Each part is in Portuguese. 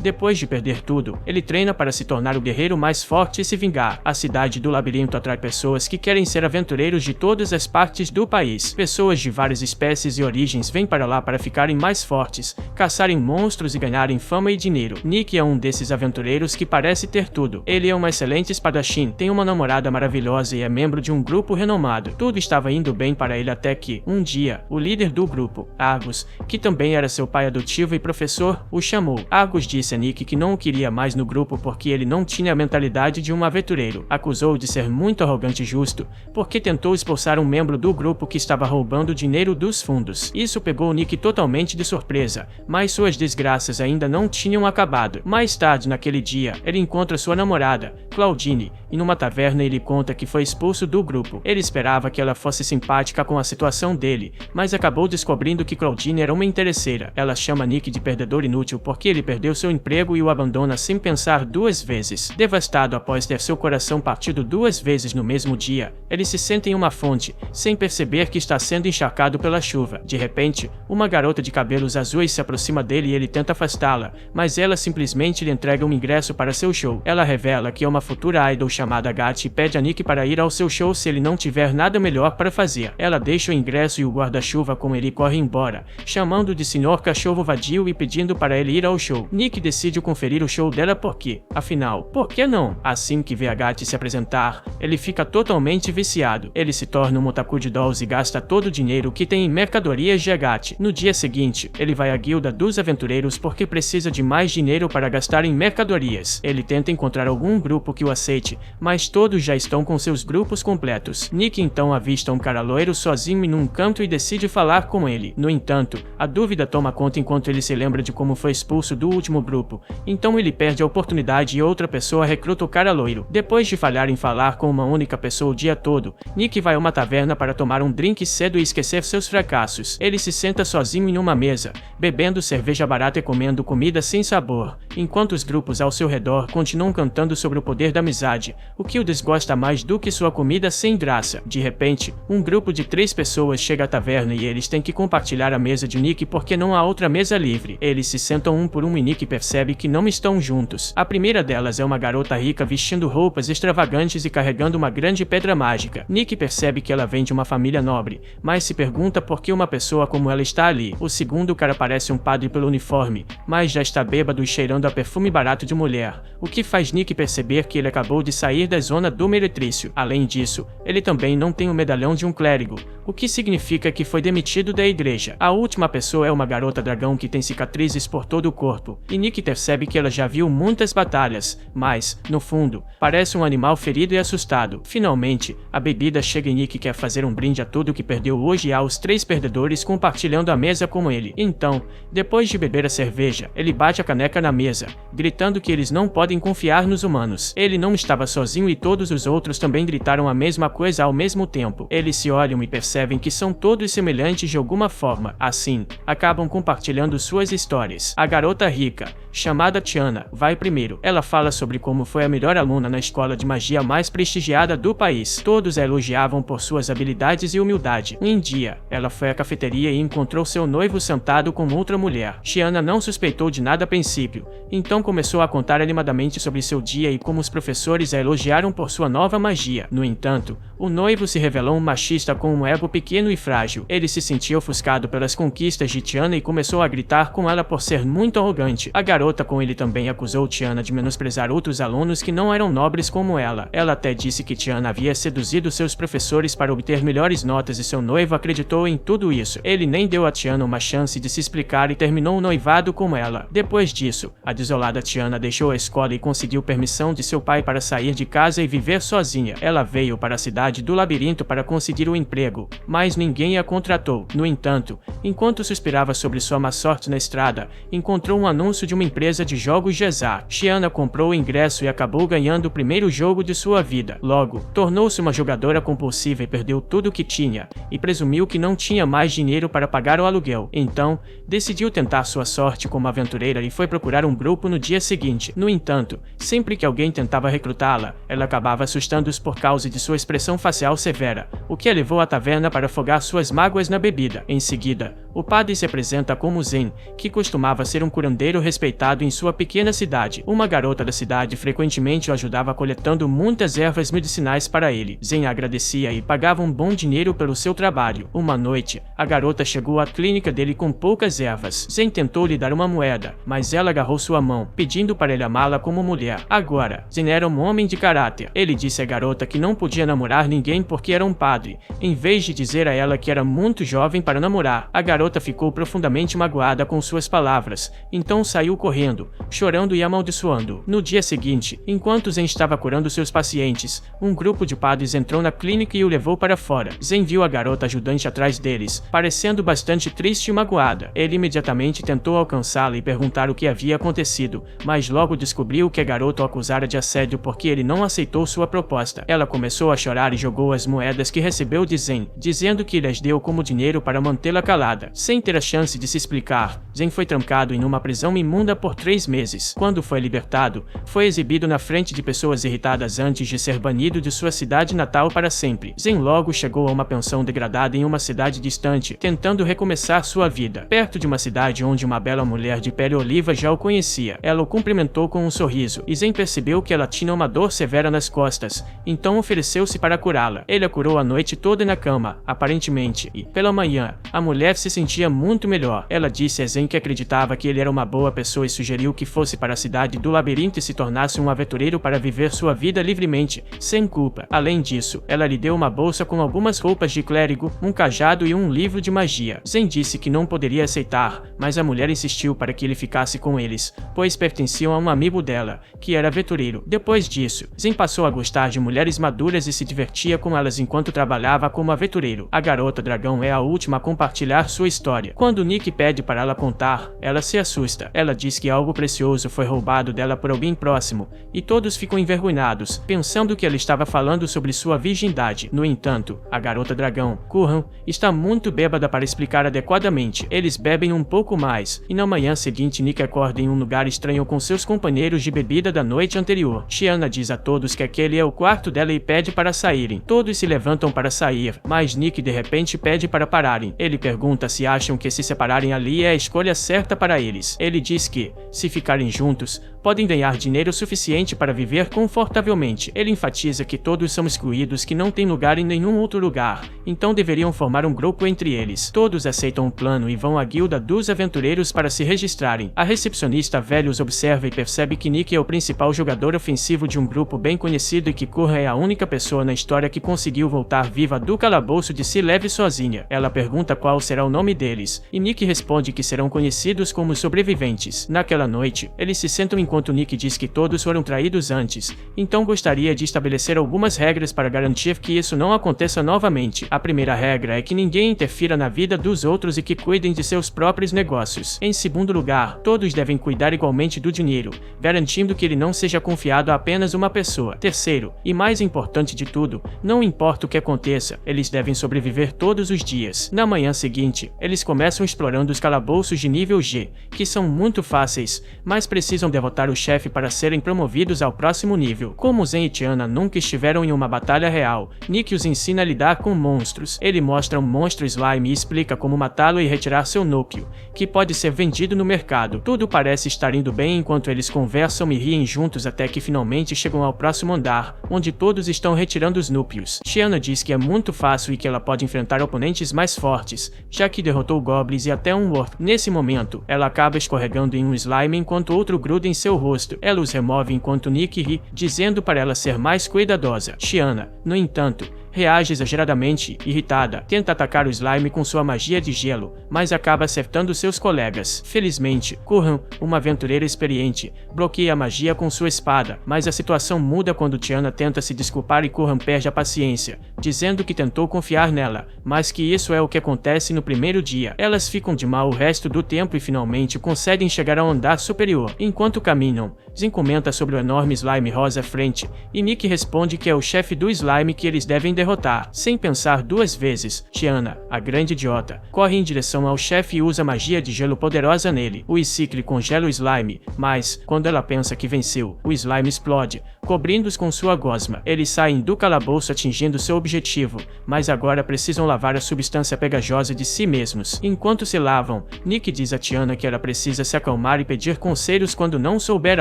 Depois de perder tudo, ele treina para se tornar o guerreiro mais forte e se vingar. A cidade do labirinto atrai pessoas que querem ser aventureiros de todas as partes do país. Pessoas de várias espécies e origens vêm para lá para ficarem mais fortes, caçarem monstros e ganharem fama e dinheiro. Nick é um desses aventureiros que parece ter tudo. Ele é um excelente espadachim, tem uma namorada maravilhosa e é membro de um grupo renomado. Tudo estava indo bem para ele até que, um dia, o líder do grupo, Argus, que também era seu pai adotivo e professor, o chamou. Argus disse a Nick que não o queria mais no grupo porque ele não tinha a mentalidade de um aventureiro. Acusou-o de ser muito arrogante e justo, porque tentou expulsar um membro do grupo que estava roubando dinheiro dos fundos. Isso pegou Nick totalmente de surpresa, mas suas desgraças ainda não tinham acabado. Mais tarde naquele dia, ele encontra sua namorada, Claudine, e numa taverna ele conta que foi expulso do grupo. Ele esperava que ela fosse simpática com a situação dele, mas acabou descobrindo que Claudine era uma interesseira. Ela chama Nick de perdedor inútil porque ele perdeu seu emprego e o abandona sem pensar duas vezes. Devastado após ter seu coração partido duas vezes no mesmo dia, ele se senta em uma fonte, sem perceber que está sendo encharcado pela chuva. De repente, uma garota de cabelos azuis se aproxima dele e ele tenta afastá-la, mas ela simplesmente lhe entrega um ingresso para seu show. Ela revela que é uma futura idol chamada Gat e pede a Nick para ir ao seu show se ele não tiver nada melhor para fazer. Ela deixa o ingresso e o guarda-chuva com ele e corre embora, chamando de Senhor Cachorro Vadio e pedindo para ele ir ao show. Nick decide conferir o show dela porque, afinal, por que não? Assim que vê a Gat se apresentar, ele fica totalmente viciado. Ele se torna um otaku de dolls e gasta todo o dinheiro que tem em mercadorias de Gat. No dia seguinte, ele vai à guilda dos aventureiros porque precisa de mais dinheiro para gastar em mercadorias. Ele tenta encontrar algum grupo que o aceite, mas todos já estão com seus grupos completos. Nick então avista um cara loiro sozinho em um canto e decide falar com ele. No entanto, a dúvida toma conta enquanto ele se lembra de como foi expulso do último grupo. Então ele perde a oportunidade e outra pessoa recruta o cara loiro. Depois de falhar em falar com uma única pessoa o dia todo, Nick vai a uma taverna para tomar um drink cedo e esquecer seus fracassos. Ele se senta sozinho em uma mesa, bebendo cerveja barata e comendo comida sem sabor, enquanto os grupos ao seu redor continuam cantando sobre o poder da amizade, o que o desgosta mais do que sua comida sem graça. De repente, um grupo de 3 pessoas chega à taverna e eles têm que compartilhar a mesa de Nick porque não há outra mesa livre. Eles se sentam um por um e Nick percebe que não estão juntos. A primeira delas é uma garota rica vestindo roupas extravagantes e carregando uma grande pedra mágica. Nick percebe que ela vem de uma família nobre, mas se pergunta por que uma pessoa como ela está ali. O segundo cara parece um padre pelo uniforme, mas já está bêbado e cheirando a perfume barato de mulher, o que faz Nick perceber que ele acabou de sair da zona do meretrício. Além disso, ele também não tem o medalhão de um clérigo, o que significa que foi demitido da igreja. A última pessoa é uma garota dragão que tem cicatrizes por todo o corpo, e Nick percebe que ela já viu muitas batalhas, mas, no fundo, parece um animal ferido e assustado. Finalmente, a bebida chega e Nick quer fazer um brinde a tudo que perdeu hoje e aos 3 perdedores compartilhando a mesa com ele. Então, depois de beber a cerveja, ele bate a caneca na mesa, gritando que eles não podem confiar nos humanos. Ele não estava sozinho e todos os outros também gritaram a mesma coisa ao mesmo tempo. Eles se olham e percebem que são todos semelhantes de alguma forma. Assim, acabam compartilhando suas histórias. A garota rica, chamada Tiana, vai primeiro. Ela fala sobre como foi a melhor aluna na escola de magia mais prestigiada do país. Todos a elogiavam por suas habilidades e humildade. Um dia, ela foi à cafeteria e encontrou seu noivo sentado com outra mulher. Tiana não suspeitou de nada a princípio, então começou a contar animadamente sobre seu dia e como os professores a elogiaram por sua nova magia. No entanto, o noivo se revelou um machista com um ego pequeno e frágil. Ele se sentia ofuscado pelas conquistas de Tiana e começou a gritar com ela por ser muito arrogante. A garota com ele também acusou Tiana de menosprezar outros alunos que não eram nobres como ela. Ela até disse que Tiana havia seduzido seus professores para obter melhores notas e seu noivo acreditou em tudo isso. Ele nem deu a Tiana uma chance de se explicar e terminou o noivado com ela. Depois disso, a desolada Tiana deixou a escola e conseguiu permissão de seu pai para sair de casa e viver sozinha. Ela veio para a cidade do labirinto para conseguir um emprego, mas ninguém a contratou. No entanto, enquanto suspirava sobre sua má sorte na estrada, encontrou um anúncio de uma empresa de jogos de azar. Tiana comprou o ingresso e acabou ganhando o primeiro jogo de sua vida. Logo, tornou-se uma jogadora compulsiva e perdeu tudo o que tinha, e presumiu que não tinha mais dinheiro para pagar o aluguel. Então, decidiu tentar sua sorte como aventureira e foi procurar um grupo no dia seguinte. No entanto, sempre que alguém tentava recrutá-la, ela acabava assustando-os por causa de sua expressão facial severa, o que a levou à taverna para afogar suas mágoas na bebida. Em seguida, O padre se apresenta como Zen, que costumava ser um curandeiro respeitado em sua pequena cidade. Uma garota da cidade frequentemente o ajudava coletando muitas ervas medicinais para ele. Zen agradecia e pagava um bom dinheiro pelo seu trabalho. Uma noite, a garota chegou à clínica dele com poucas ervas. Zen tentou lhe dar uma moeda, mas ela agarrou sua mão, pedindo para ele amá-la como mulher. Agora, Zen era um homem de caráter. Ele disse à garota que não podia namorar ninguém porque era um padre, em vez de dizer a ela que era muito jovem para namorar. A garota ficou profundamente magoada com suas palavras, então saiu correndo, chorando e amaldiçoando. No dia seguinte, enquanto Zen estava curando seus pacientes, um grupo de padres entrou na clínica e o levou para fora. Zen viu a garota ajudante atrás deles, parecendo bastante triste e magoada. Ele imediatamente tentou alcançá-la e perguntar o que havia acontecido, mas logo descobriu que a garota o acusara de assédio porque ele não aceitou sua proposta. Ela começou a chorar e jogou as moedas que recebeu de Zen, dizendo que lhes deu como dinheiro para mantê-la calada. Sem ter a chance de se explicar, Zen foi trancado em uma prisão imunda por 3 meses. Quando foi libertado, foi exibido na frente de pessoas irritadas antes de ser banido de sua cidade natal para sempre. Zen logo chegou a uma pensão degradada em uma cidade distante, tentando recomeçar sua vida. Perto de uma cidade onde uma bela mulher de pele oliva já o conhecia. Ela o cumprimentou com um sorriso, e Zen percebeu que ela tinha uma dor severa nas costas, então ofereceu-se para curá-la. Ele a curou a noite toda na cama, aparentemente, e, pela manhã, a mulher se sentia muito melhor. Ela disse a Zen que acreditava que ele era uma boa pessoa e sugeriu que fosse para a cidade do labirinto e se tornasse um aventureiro para viver sua vida livremente, sem culpa. Além disso, ela lhe deu uma bolsa com algumas roupas de clérigo, um cajado e um livro de magia. Zen disse que não poderia aceitar, mas a mulher insistiu para que ele ficasse com eles, pois pertenciam a um amigo dela, que era aventureiro. Depois disso, Zen passou a gostar de mulheres maduras e se divertia com elas enquanto trabalhava como aventureiro. A garota dragão é a última a compartilhar sua história. Quando Nick pede para ela contar, ela se assusta. Ela diz que algo precioso foi roubado dela por alguém próximo, e todos ficam envergonhados, pensando que ela estava falando sobre sua virgindade. No entanto, a garota dragão, Curran, está muito bêbada para explicar adequadamente. Eles bebem um pouco mais, e na manhã seguinte Nick acorda em um lugar estranho com seus companheiros de bebida da noite anterior. Chiana diz a todos que aquele é o quarto dela e pede para saírem. Todos se levantam para sair, mas Nick de repente pede para pararem. Ele pergunta se acham que se separarem ali é a escolha certa para eles. Ele diz que, se ficarem juntos, podem ganhar dinheiro suficiente para viver confortavelmente. Ele enfatiza que todos são excluídos, que não têm lugar em nenhum outro lugar, então deveriam formar um grupo entre eles. Todos aceitam o plano e vão à guilda dos aventureiros para se registrarem. A recepcionista velha os observa e percebe que Nick é o principal jogador ofensivo de um grupo bem conhecido e que Curran é a única pessoa na história que conseguiu voltar viva do calabouço de si leve sozinha. Ela pergunta qual será o nome deles, e Nick responde que serão conhecidos como sobreviventes. Naquela noite, eles se sentam enquanto Nick diz que todos foram traídos antes, então gostaria de estabelecer algumas regras para garantir que isso não aconteça novamente. A primeira regra é que ninguém interfira na vida dos outros e que cuidem de seus próprios negócios. Em segundo lugar, todos devem cuidar igualmente do dinheiro, garantindo que ele não seja confiado a apenas uma pessoa. Terceiro, e mais importante de tudo, não importa o que aconteça, eles devem sobreviver todos os dias. Na manhã seguinte, eles começam explorando os calabouços de nível G, que são muito fáceis, mas precisam derrotar o chefe para serem promovidos ao próximo nível. Como Zen e Chiana nunca estiveram em uma batalha real, Nick os ensina a lidar com monstros. Ele mostra um monstro slime e explica como matá-lo e retirar seu núcleo, que pode ser vendido no mercado. Tudo parece estar indo bem enquanto eles conversam e riem juntos até que finalmente chegam ao próximo andar, onde todos estão retirando os núcleos. Chiana diz que é muito fácil e que ela pode enfrentar oponentes mais fortes, já que derrotou goblins e até um orc. Nesse momento, ela acaba escorregando em um slime enquanto outro gruda em seu rosto. Ela os remove enquanto Nick ri, dizendo para ela ser mais cuidadosa. Chiana, no entanto, reage exageradamente, irritada. Tenta atacar o slime com sua magia de gelo, mas acaba acertando seus colegas. Felizmente, Curran, uma aventureira experiente, bloqueia a magia com sua espada, mas a situação muda quando Chiana tenta se desculpar e Curran perde a paciência, dizendo que tentou confiar nela, mas que isso é o que acontece no primeiro dia. Elas ficam de mal o resto do tempo e finalmente conseguem chegar ao andar superior. Enquanto caminham, Zen comenta sobre o enorme slime rosa à frente, e Nick responde que é o chefe do slime que eles devem derrotar. Sem pensar duas vezes, Chiana, a grande idiota, corre em direção ao chefe e usa magia de gelo poderosa nele. O Icicle congela o slime, mas, quando ela pensa que venceu, o slime explode, cobrindo-os com sua gosma. Eles saem do calabouço atingindo seu objetivo, mas agora precisam lavar a substância pegajosa de si mesmos. Enquanto se lavam, Nick diz a Tiana que ela precisa se acalmar e pedir conselhos quando não souber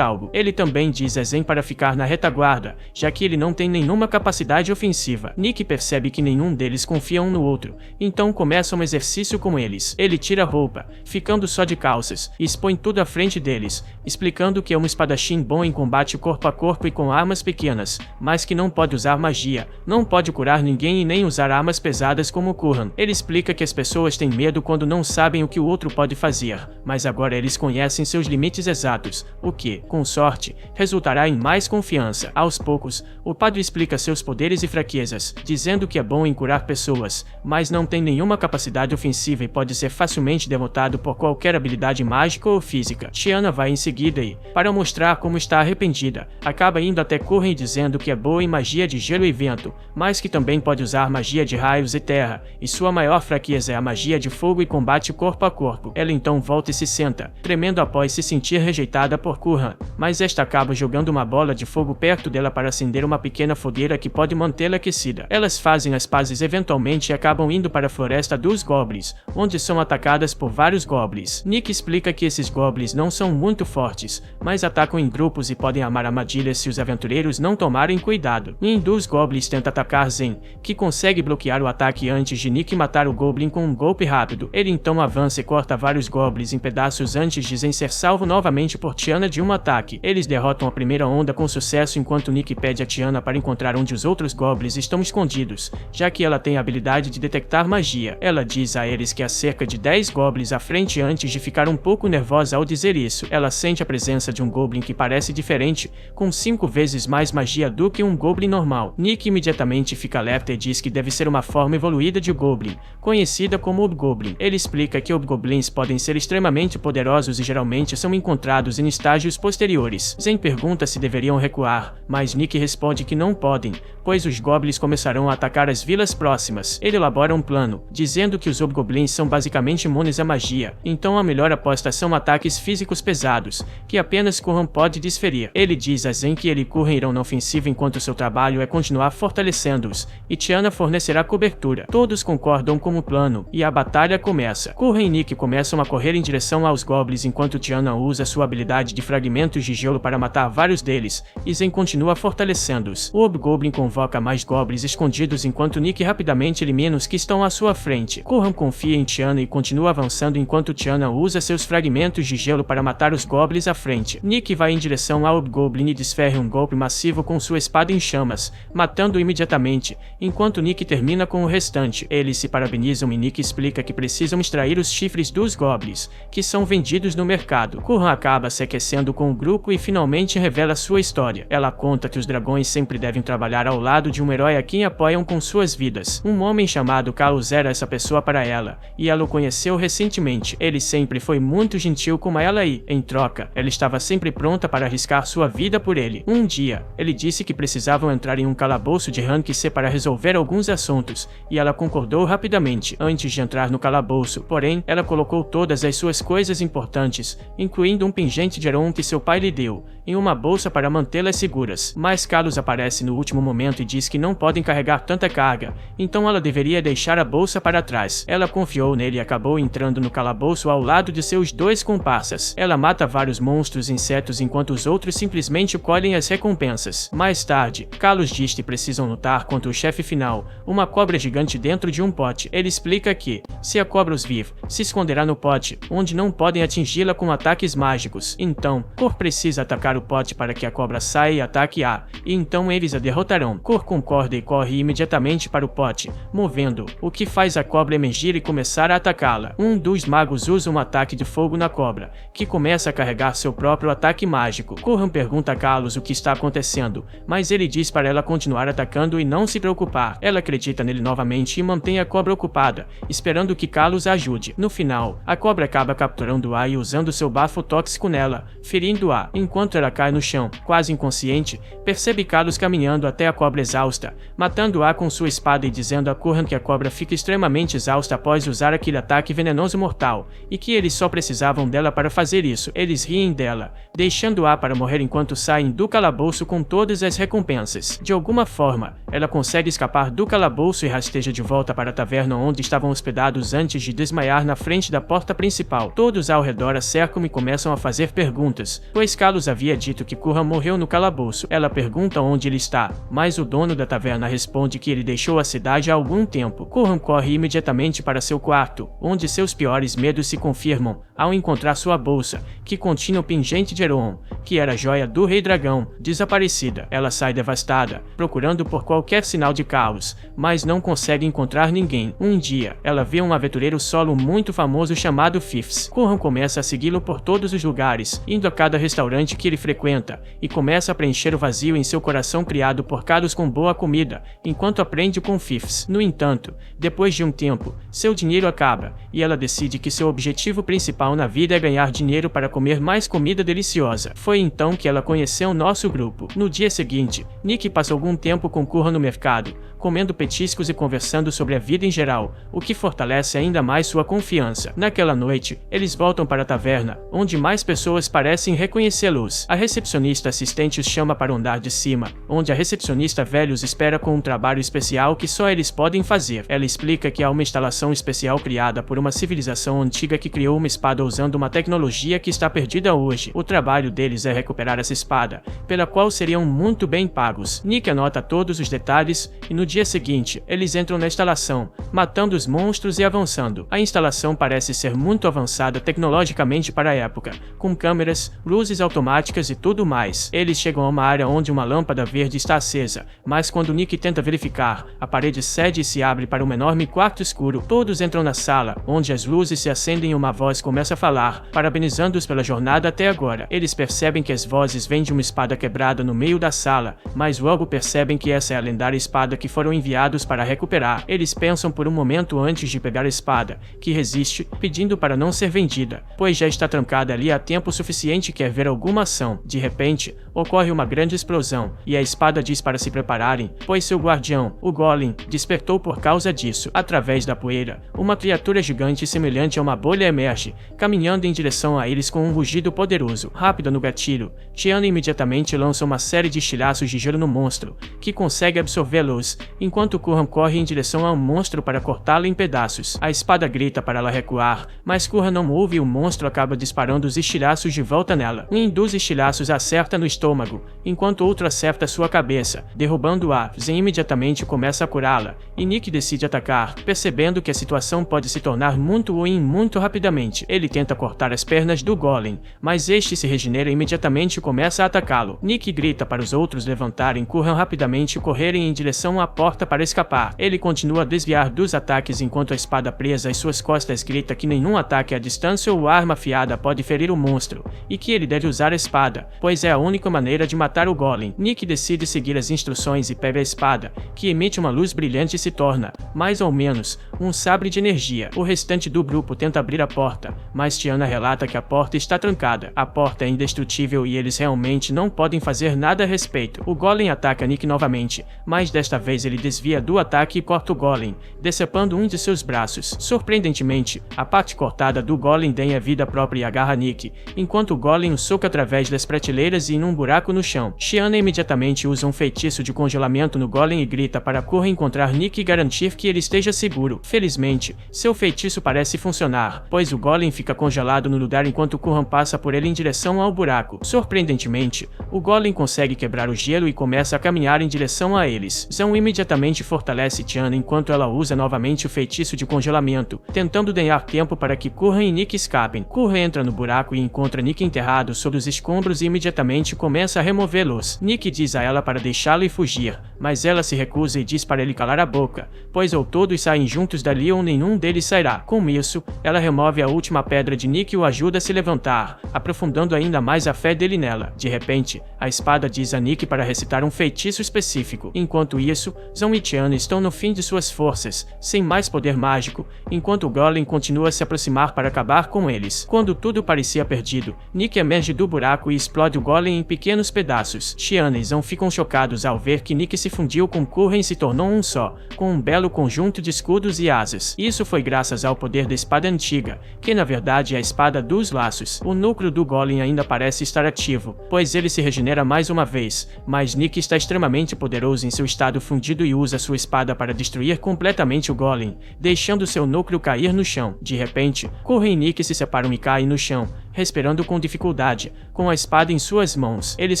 algo. Ele também diz a Zen para ficar na retaguarda, já que ele não tem nenhuma capacidade ofensiva. Nick percebe que nenhum deles confia um no outro, então começa um exercício com eles. Ele tira a roupa, ficando só de calças, e expõe tudo à frente deles, explicando que é um espadachim bom em combate corpo a corpo e com armas pequenas, mas que não pode usar magia, não pode curar ninguém e nem usar armas pesadas como Curran. Ele explica que as pessoas têm medo quando não sabem o que o outro pode fazer, mas agora eles conhecem seus limites exatos, o que, com sorte, resultará em mais confiança. Aos poucos, o padre explica seus poderes e fraquezas, dizendo que é bom em curar pessoas, mas não tem nenhuma capacidade ofensiva e pode ser facilmente derrotado por qualquer habilidade mágica ou física. Tiana vai em seguida e, para mostrar como está arrependida, acaba indo até Curran dizendo que é boa em magia de gelo e vento, mas que também pode usar magia de raios e terra, e sua maior fraqueza é a magia de fogo e combate corpo a corpo. Ela então volta e se senta, tremendo após se sentir rejeitada por Curran, mas esta acaba jogando uma bola de fogo perto dela para acender uma pequena fogueira que pode mantê-la aquecida. Elas fazem as pazes eventualmente e acabam indo para a floresta dos goblins, onde são atacadas por vários goblins. Nick explica que esses goblins não são muito fortes, mas atacam em grupos e podem armar armadilhas se os aventureiros não tomarem cuidado. Um dos goblins tenta atacar Zen, que consegue bloquear o ataque antes de Nick matar o goblin com um golpe rápido. Ele então avança e corta vários goblins em pedaços antes de Zen ser salvo novamente por Tiana de um ataque. Eles derrotam a primeira onda com sucesso enquanto Nick pede a Tiana para encontrar onde os outros goblins estão escondidos, já que ela tem a habilidade de detectar magia. Ela diz a eles que há cerca de 10 goblins à frente antes de ficar um pouco nervosa ao dizer isso. Ela sente a presença de um goblin que parece diferente, com 5 vezes mais magia do que um goblin normal. Nick imediatamente fica alerta e diz que deve ser uma forma evoluída de goblin, conhecida como hobgoblin. Ele explica que hobgoblins podem ser extremamente poderosos e geralmente são encontrados em estágios posteriores. Zen pergunta se deveriam recuar, mas Nick responde que não podem, pois os goblins começarão a atacar as vilas próximas. Ele elabora um plano, dizendo que os hobgoblins são basicamente imunes à magia, então a melhor aposta são ataques físicos pesados, que apenas Curran pode desferir. Ele diz a Zen que ele e Curran irão na ofensiva enquanto seu trabalho é continuar fortalecendo-os, e Tiana fornecerá cobertura. Todos concordam com o plano, e a batalha começa. Curran e Nick começam a correr em direção aos goblins enquanto Tiana usa sua habilidade de fragmentos de gelo para matar vários deles, e Zen continua fortalecendo-os. O hobgoblin convoca mais goblins escondidos enquanto Nick rapidamente elimina os que estão à sua frente. Curran confia em Tiana e continua avançando enquanto Tiana usa seus fragmentos de gelo para matar os goblins à frente. Nick vai em direção ao hobgoblin e desferra um golpe massivo com sua espada em chamas, matando-o imediatamente, enquanto Nick termina com o restante. Eles se parabenizam e Nick explica que precisam extrair os chifres dos goblins, que são vendidos no mercado. Curran acaba se aquecendo com o grupo e finalmente revela sua história. Ela conta que os dragões sempre devem trabalhar ao lado de um herói a quem apoiam com suas vidas. Um homem chamado Carlos era essa pessoa para ela, e ela o conheceu recentemente. Ele sempre foi muito gentil com ela e, em troca, ela estava sempre pronta para arriscar sua vida por ele. Um dia, ele disse que precisavam entrar em um calabouço de rank C para resolver alguns assuntos, e ela concordou rapidamente. Antes de entrar no calabouço, porém, ela colocou todas as suas coisas importantes, incluindo um pingente de Aron que seu pai lhe deu, em uma bolsa para mantê-las seguras. Mas Carlos aparece no último momento e diz que não podem carregar tanta carga, então ela deveria deixar a bolsa para trás. Ela confiou nele e acabou entrando no calabouço ao lado de seus 2 comparsas. Ela mata vários monstros e insetos enquanto os outros simplesmente colhem as recompensas. Mais tarde, Carlos diz que precisam lutar contra o chefe final, uma cobra gigante dentro de um pote. Ele explica que, se a cobra os vir, se esconderá no pote, onde não podem atingi-la com ataques mágicos. Então, Cor precisa atacar o pote para que a cobra saia e ataque A, e então eles a derrotarão. Cor concorda e corre imediatamente para o pote, movendo, o que faz a cobra emergir e começar a atacá-la. Um dos magos usa um ataque de fogo na cobra, que começa a carregar seu próprio ataque mágico. Curran pergunta a Carlos o que está acontecendo, mas ele diz para ela continuar atacando e não se preocupar. Ela acredita nele novamente e mantém a cobra ocupada, esperando que Carlos a ajude. No final, a cobra acaba capturando A e usando seu bafo tóxico nela, ferindo A. Enquanto ela cai no chão, quase inconsciente. Percebe Carlos caminhando até a cobra exausta, matando-a com sua espada e dizendo a Curran que a cobra fica extremamente exausta após usar aquele ataque venenoso mortal, e que eles só precisavam dela para fazer isso. Eles riem dela, deixando-a para morrer enquanto saem do calabouço com todas as recompensas. De alguma forma, ela consegue escapar do calabouço e rasteja de volta para a taverna onde estavam hospedados antes de desmaiar na frente da porta principal. Todos ao redor a cercam e começam a fazer perguntas, pois Carlos havia dito que Curran morreu no calabouço. Ela pergunta onde ele está, mas o dono da taverna responde que ele deixou a cidade há algum tempo. Curran corre imediatamente para seu quarto, onde seus piores medos se confirmam ao encontrar sua bolsa, que continha o pingente de Heron, que era a joia do Rei Dragão, desaparecida. Ela sai devastada, procurando por qualquer sinal de caos, mas não consegue encontrar ninguém. Um dia, ela vê um aventureiro solo muito famoso chamado Fifths. Curran começa a segui-lo por todos os lugares, indo a cada restaurante que ele frequenta, e começa a preencher o vazio em seu coração criado por Carlos com boa comida, enquanto aprende com Fifths. No entanto, depois de um tempo, seu dinheiro acaba, e ela decide que seu objetivo principal na vida é ganhar dinheiro para comer mais comida deliciosa. Foi então que ela conheceu nosso grupo. No dia seguinte, Nick passa algum tempo com Curran no mercado, comendo petiscos e conversando sobre a vida em geral, o que fortalece ainda mais sua confiança. Naquela noite, eles voltam para a taverna, onde mais pessoas parecem reconhecê-los. A recepcionista assistente os chama para o andar de cima, onde a recepcionista velha os espera com um trabalho especial que só eles podem fazer. Ela explica que há uma instalação especial criada por uma civilização antiga que criou uma espada usando uma tecnologia que está perdida hoje. O trabalho deles é recuperar essa espada, pela qual seriam muito bem pagos. Nick anota todos os detalhes, e no dia seguinte, eles entram na instalação, matando os monstros e avançando. A instalação parece ser muito avançada tecnologicamente para a época, com câmeras, luzes automáticas e tudo mais. Eles chegam a uma área onde uma lâmpada verde está acesa, mas quando Nick tenta verificar, a parede cede e se abre para um enorme quarto escuro. Todos entram na sala, onde as luzes se acendem e uma voz começa a falar, parabenizando-os pela jornada até agora. Eles percebem que as vozes vêm de uma espada quebrada no meio da sala, mas logo percebem que essa é a lendária espada que foram enviados para recuperar. Eles pensam por um momento antes de pegar a espada, que resiste, pedindo para não ser vendida, pois já está trancada ali há tempo suficiente e quer ver alguma ação. De repente, ocorre uma grande explosão, e a espada diz para se prepararem, pois seu guardião, o Golem, despertou por causa disso. Através da poeira, uma criatura gigante semelhante a uma bolha emerge, caminhando em direção a eles com um rugido poderoso. Rápida no gatilho, Tiana imediatamente lança uma série de estilhaços de gelo no monstro, que consegue absorvê-los, enquanto Curran corre em direção ao monstro para cortá-lo em pedaços. A espada grita para ela recuar, mas Curran não ouve e o monstro acaba disparando os estilhaços de volta nela. Um dos estilhaços acerta no estômago, enquanto outro acerta sua cabeça, derrubando-a. Zen imediatamente começa a curá-la, e Nick decide atacar, percebendo que a situação pode se tornar muito ruim muito rapidamente. Ele tenta cortar as pernas do Golem, mas este se regenera imediatamente e começa a atacá-lo. Nick grita para os outros levantarem Curran rapidamente e correrem em direção à porta para escapar. Ele continua a desviar dos ataques enquanto a espada presa às suas costas grita que nenhum ataque à distância ou arma afiada pode ferir o monstro, e que ele deve usar a espada, pois é a única maneira de matar o Golem. Nick decide seguir as instruções e pega a espada, que emite uma luz brilhante e se torna, mais ou menos, um sabre de energia. O restante do grupo tenta abrir a porta, mas Tiana relata que a porta está trancada. A porta é indestrutível e eles realmente não podem fazer nada a respeito. O Golem ataca Nick novamente, mas desta vez ele desvia do ataque e corta o Golem, decepando um de seus braços. Surpreendentemente, a parte cortada do Golem ganha vida própria e agarra Nick, enquanto o Golem o soca através das prateleiras e em um buraco no chão. Tiana imediatamente usa um feitiço de congelamento no Golem e grita para Curran encontrar Nick e garantir que ele esteja seguro. Felizmente, seu feitiço parece funcionar, pois o Golem fica congelado no lugar enquanto Curran passa por ele em direção ao buraco. Surpreendentemente, o Golem consegue quebrar o gelo e começa a caminhar em direção a eles. Zão imediatamente fortalece Tiana enquanto ela usa novamente o feitiço de congelamento, tentando ganhar tempo para que Curran e Nick escapem. Curran entra no buraco e encontra Nick enterrado sob os escombros e imediatamente começa a removê-los. Nick diz a ela para deixá-lo e fugir, mas ela se recusa e diz para ele calar a boca, pois ou todos saem juntos dali ou nenhum deles sairá. Com isso, ela remove a última pedra de Nick e o ajuda a se levantar, aprofundando ainda mais a fé dele nela. De repente, A espada diz a Nick para recitar um feitiço específico. Enquanto isso, Zon e Tiana estão no fim de suas forças, sem mais poder mágico, enquanto o Golem continua a se aproximar para acabar com eles. Quando tudo parecia perdido, Nick emerge do buraco e explode o Golem em pequenos pedaços. Tiana e Zon ficam chocados ao ver que Nick se fundiu com Curren e se tornou um só, com um belo conjunto de escudos e asas. Isso foi graças ao poder da espada antiga, que na verdade é a espada dos laços. O núcleo do Golem ainda parece estar ativo, pois ele se regenera mais uma vez, mas Nick está extremamente poderoso em seu estado fundido e usa sua espada para destruir completamente o Golem, deixando seu núcleo cair no chão. De repente, Curren e Nick se separam e caem no chão, respirando com dificuldade, com a espada em suas mãos. Eles